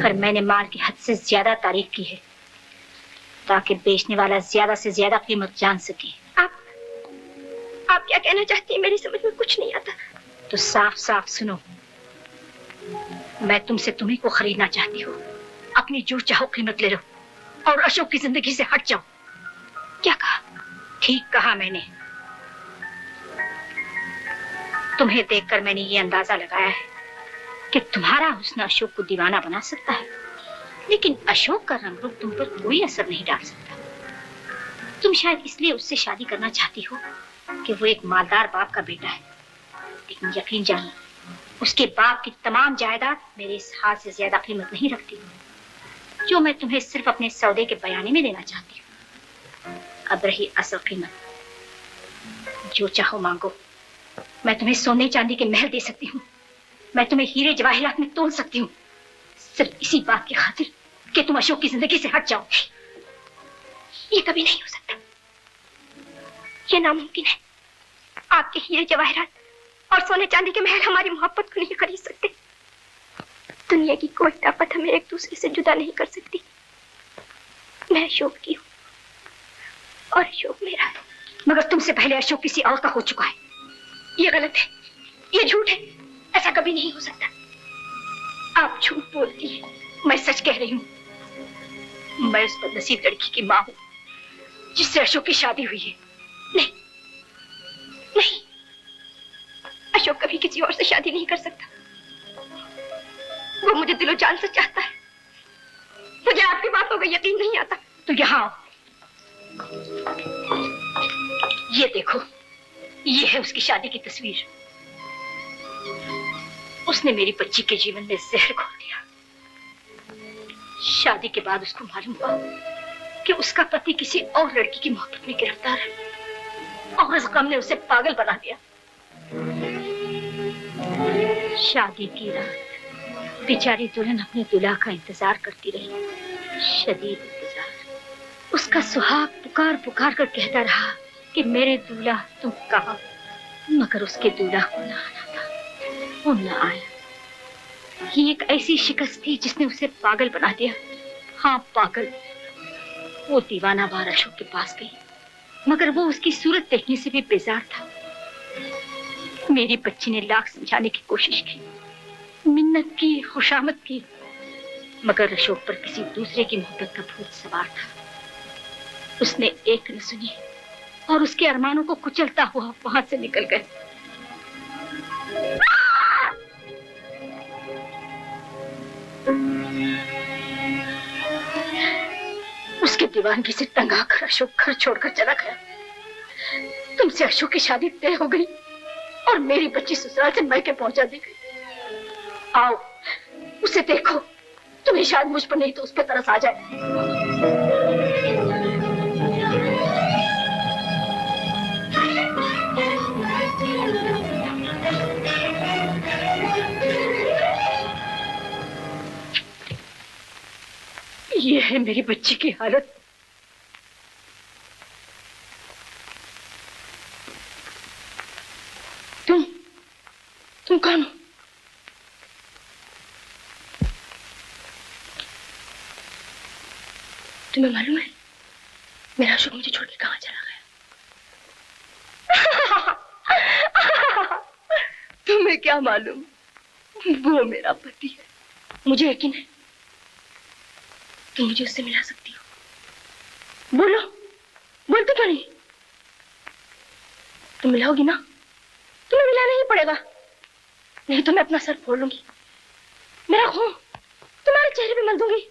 पर मैंने माल की हद से ज्यादा तारीफ की है ताकि बेचने वाला ज्यादा से ज्यादा कीमत जान सके। आप क्या कहना चाहती हैं? मेरी समझ में कुछ नहीं आता। तो साफ साफ सुनो, मैं तुमसे तुम्ही को खरीदना चाहती हूँ। अपनी जो चाहो कीमत ले लो और अशोक की जिंदगी से हट जाओ। क्या कहा? ठीक कहा मैंने। तुम्हें देखकर मैंने ये अंदाजा लगाया है कि तुम्हारा हुस्न अशोक को दीवाना बना सकता है, लेकिन अशोक का रंग रूप तुम पर कोई असर नहीं डाल सकता। तुम शायद इसलिए उससे शादी करना चाहती हो कि वो एक मालदार बाप का बेटा है, लेकिन यकीन जानो उसके बाप की तमाम जायदाद मेरे इस हाथ से ज्यादा कीमत नहीं रखती, जो मैं तुम्हें सिर्फ अपने सौदे के बयाने में देना चाहती हूँ। अब रही असल कीमत, जो चाहो मांगो। मैं तुम्हें सोने चांदी के महल दे सकती हूँ, मैं तुम्हें हीरे जवाहरात में तोल सकती हूँ, सिर्फ इसी बात की खातिर कि तुम अशोक की जिंदगी से हट जाओ। ये कभी नहीं हो सकता, ये नामुमकिन है। आपके हीरे जवाहरात और सोने चांदी के महल हमारी मोहब्बत को नहीं खरीद सकते। दुनिया की कोई ताकत हमें एक दूसरे से जुदा नहीं कर सकती। मैं अशोक की हूँ और अशोक मेरा है। मगर तुमसे पहले अशोक किसी और का हो चुका है। ये गलत है, ये झूठ है, ऐसा कभी नहीं हो सकता। आप झूठ बोलती हैं, मैं सच कह रही हूँ। मैं उस बदनसीब लड़की की माँ हूँ जिससे अशोक की शादी हुई है। नहीं नहीं, अशोक कभी किसी और से शादी नहीं कर सकता। वो मुझे दिलो जान से चाहता है। मुझे आपकी बातों का यकीन नहीं आता। तो यहाँ आओ। ये देखो, ये है उसकी शादी की तस्वीर। उसने मेरी बच्ची के जीवन में जहर घोल दिया। शादी के बाद उसको मालूम हुआ कि उसका पति किसी और लड़की की मोहब्बत में गिरफ्तार है और उस गम ने उसे पागल बना दिया। शादी की रात बेचारी दुल्हन अपने दूल्हा का इंतजार करती रही, शदीद इंतजार। उसका सुहाग पुकार पुकार कर कहता रहा कि मेरे दूल्हा तुम कहाँ, मगर उसके दूल्हा को न आना था, वो न आया। ये एक ऐसी शिकस्त थी जिसने उसे पागल बना दिया। हाँ, पागल। वो दीवाना बार अशोक के पास गई, मगर वो उसकी सूरत देखने से भी बेजार था। मेरी बच्ची ने लाख समझाने की कोशिश की, मिन्नत की, खुशामद की, मगर अशोक पर किसी दूसरे की मोहब्बत का भूत सवार था। उसने एक न सुनी और उसके अरमानों को कुचलता हुआ वहां से निकल गया। उसके दीवानगी से तंग आकर अशोक घर छोड़कर चला गया। तुमसे अशोक की शादी तय हो गई और मेरी बच्ची ससुराल से मैके पहुंचा दी गई। आओ, उसे देखो, तुम्हें शायद मुझ पर नहीं तो उस पर तरस आ जाए। ये है मेरी बच्ची की हालत। तुम कौन हो? तुम्हें मालूम है मेरा अशोक मुझे छोड़ के कहाँ चला गया? तुम्हें क्या मालूम, वो मेरा पति है। मुझे यकीन है तुम मुझे उससे मिला सकती हो। बोलो, बोलते क्यों नहीं? तुम मिलाओगी ना? तुम्हें मिलाना ही पड़ेगा, नहीं तो मैं अपना सर फोड़ लूंगी। मेरा खून तुम्हारे चेहरे पे मल दूंगी।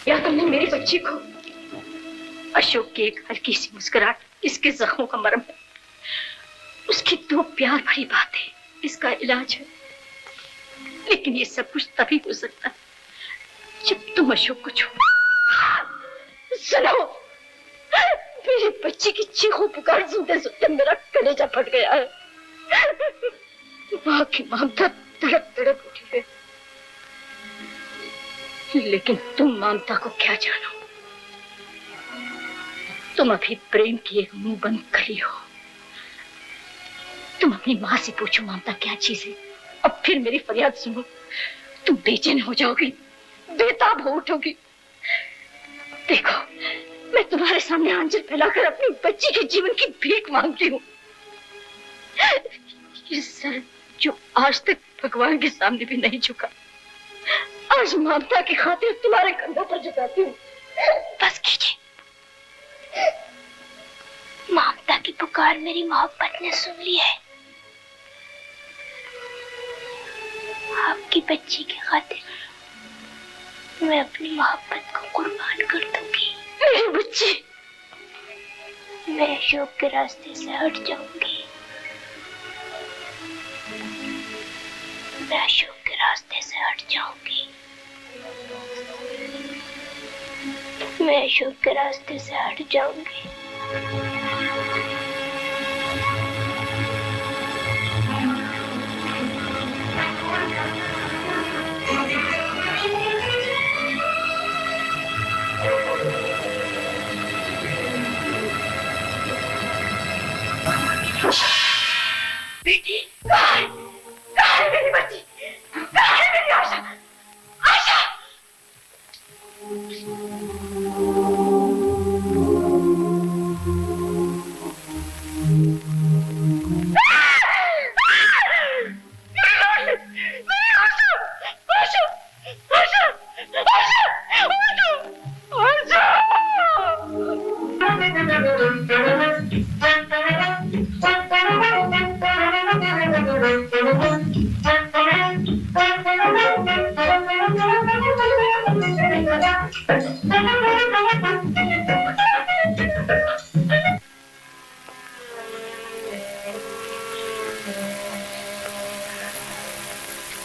या तुमने मेरी बच्ची को? अशोक की एक हल्की सी मुस्कुराहट इसके जख्मों का मरहम है। उसकी दो प्यार भरी बातें इसका इलाज है। लेकिन ये सब कुछ तभी हो सकता है जब तुम अशोक को छोड़ो। सुनो, मेरी बच्ची की चीखों पुकार सुनते सुनते मेरा कलेजा फट गया है। माँ की ममता तड़प तड़प उठी है। लेकिन तुम ममता को क्या जानो? तुम अभी प्रेम की एक मुंह बंद करी हो। तुम अपनी माँ से पूछो ममता क्या चीज है, अब फिर मेरी फरियाद सुनो। तुम बेचैन हो जाओगी, बेताब हो उठोगी। देखो, मैं तुम्हारे सामने आंचल फैलाकर अपनी बच्ची के जीवन की भीख मांगती हूँ। ये सर जो आज तक भगवान के सामने भी नहीं झुका, आज ममता की खातिर तुम्हारे कंधों पर झुकाती हूँ। बस कीजिए। ममता की पुकार मेरी मोहब्बत ने सुन ली है। आपकी बच्ची की खातिर मैं अपनी मोहब्बत को कुर्बान कर दूंगी। मेरी बच्ची, मैं अशोक के रास्ते से हट जाऊंगी। मैं अशोक के रास्ते से हट जाऊंगी। मैं अशोक के रास्ते से हट जाऊंगी। बेटी, कहाँ है मेरी बच्ची? कहाँ है मेरी आशा? आशा!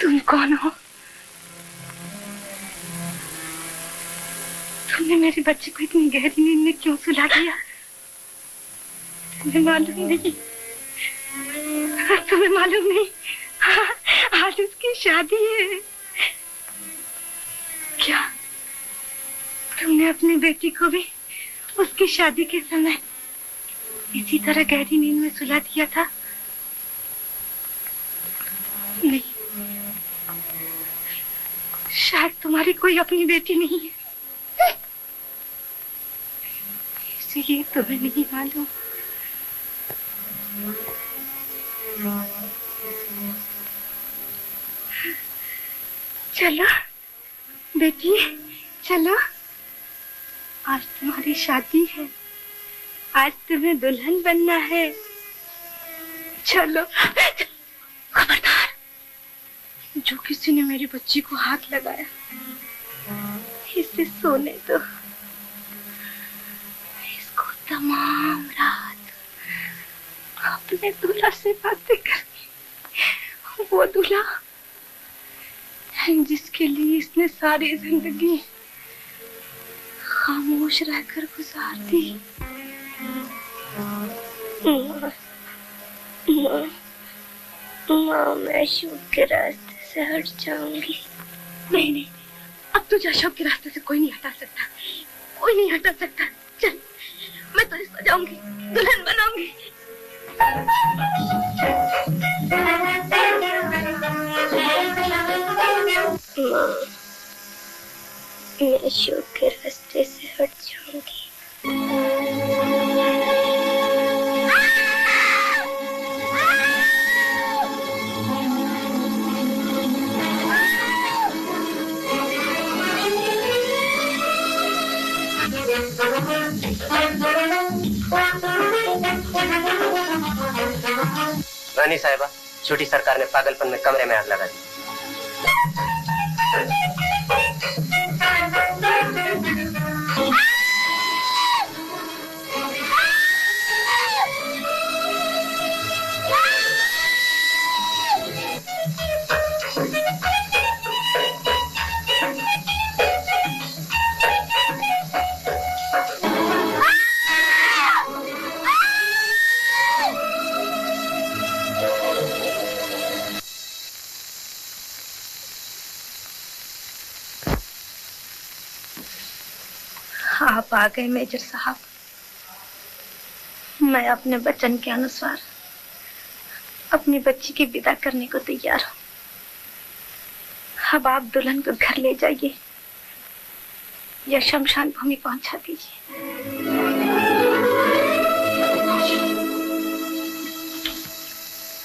तुम कौन हो? तुमने मेरे बच्चे को इतनी गहरी नींद में क्यों सुला दिया? तुम्हें मालूम नहीं? तुम्हें मालूम नहीं? आज उसकी शादी है। क्या तुमने अपनी बेटी को भी उसकी शादी के समय इसी तरह गहरी नींद में सुला दिया था? नहीं, शायद तुम्हारी कोई अपनी बेटी नहीं है, इसलिए तुम्हें नहीं मालूम। चलो बेटी, चलो, आज तुम्हारी शादी है, आज तुम्हें दुल्हन बनना है। चलो। खबरदार, जो किसी ने मेरी बच्ची को हाथ लगाया, इसे सोने दो। इसको तमाम रात अपने दूल्हा से बातें करनी, वो दूल्हा जिसके लिए इसने सारी जिंदगी खामोश रहकर गुजार दी। माँ, मैं अशोक के रास्ते से हट जाऊंगी। नहीं नहीं, अब तुझे अशोक के रास्ते से कोई नहीं हटा सकता, कोई नहीं हटा सकता। चल, मैं तुझे सजाऊंगी, दुल्हन बनाऊंगी। माँ, मैं अशोक के रास्ते से हट जाऊंगी। रानी साहिबा, छोटी सरकार ने पागलपन में कमरे में आग लगा दी। आप आ गए मेजर साहब। मैं अपने वचन के अनुसार अपनी बच्ची की विदा करने को तैयार हूँ। अब आप दुल्हन को घर ले जाइए या शमशान भूमि पहुंचा दीजिए।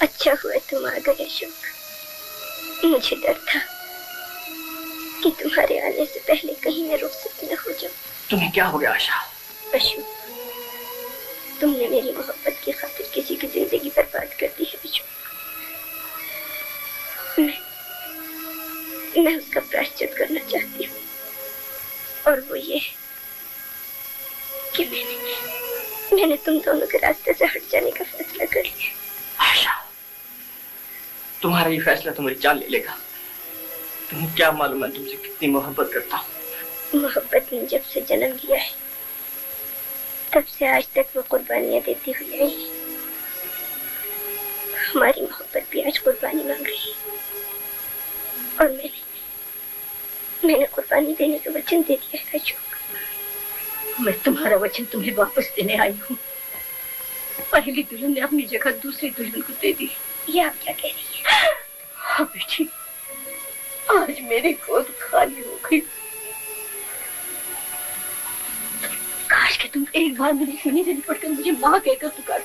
अच्छा हुआ तुम आ गए अशोक। मुझे डर था कि तुम्हारे आने से पहले कहीं मैं रुखसत न हो जाऊं। तुम्हें क्या हो गया आशा? अशोक, तुमने मेरी मोहब्बत की खातिर किसी की जिंदगी बर्बाद कर दी है अशोक। मैं उसका प्रायश्चित करना चाहती हूँ, और वो ये कि मैंने तुम दोनों के रास्ते से हट जाने का फैसला कर लिया। आशा, तुम्हारा ये फैसला तो मेरी जान ले लेगा। तुम्हें क्या मालूम है तुमसे कितनी मोहब्बत करता हूँ। मोहब्बत ने जब से जन्म लिया है, तब से आज तक वो कुर्बानियां देती हुई आई है। हमारी मोहब्बत भी आज कुर्बानी मांग रही है, और मैंने कुर्बानी देने का वचन दे दिया है अशोक। मैं तुम्हारा वचन तुम्हें वापस देने आई हूँ। पहली दुल्हन ने अपनी जगह दूसरी दुल्हन को दे दी। ये आप क्या कह रही है? हाँ बेटी, आज मेरी गोद खाली हो गई। काश कि तुम एक बार मेरी सीने से निपटकर मुझे माँ कहकर पुकार,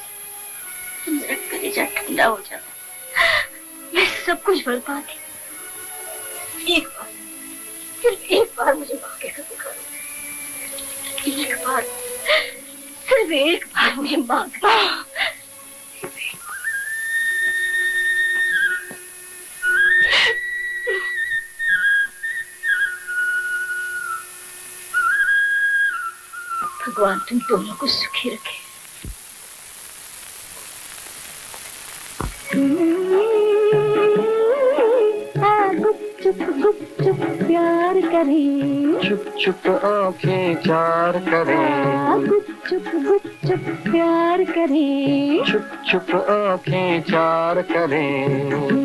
तो मेरा कलेजा ठंडा हो जाता। मैं सब कुछ बर्बाद है। एक बार, सिर्फ एक बार मुझे माँ कहकर पुकारो। एक बार, सिर्फ विवेक हमने मांगा। भगवान तुम दोनों को सुखी रखे। गुप चुप प्यार करें, चुप चुप आंखें चार करें, गुप चुप प्यार करें, चुप चुप आंखें चार करें।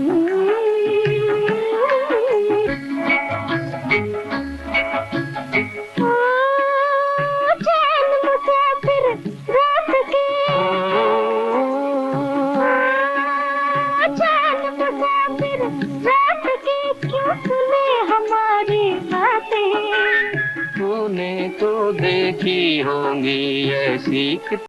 तूने तो देखी होंगी ऐसी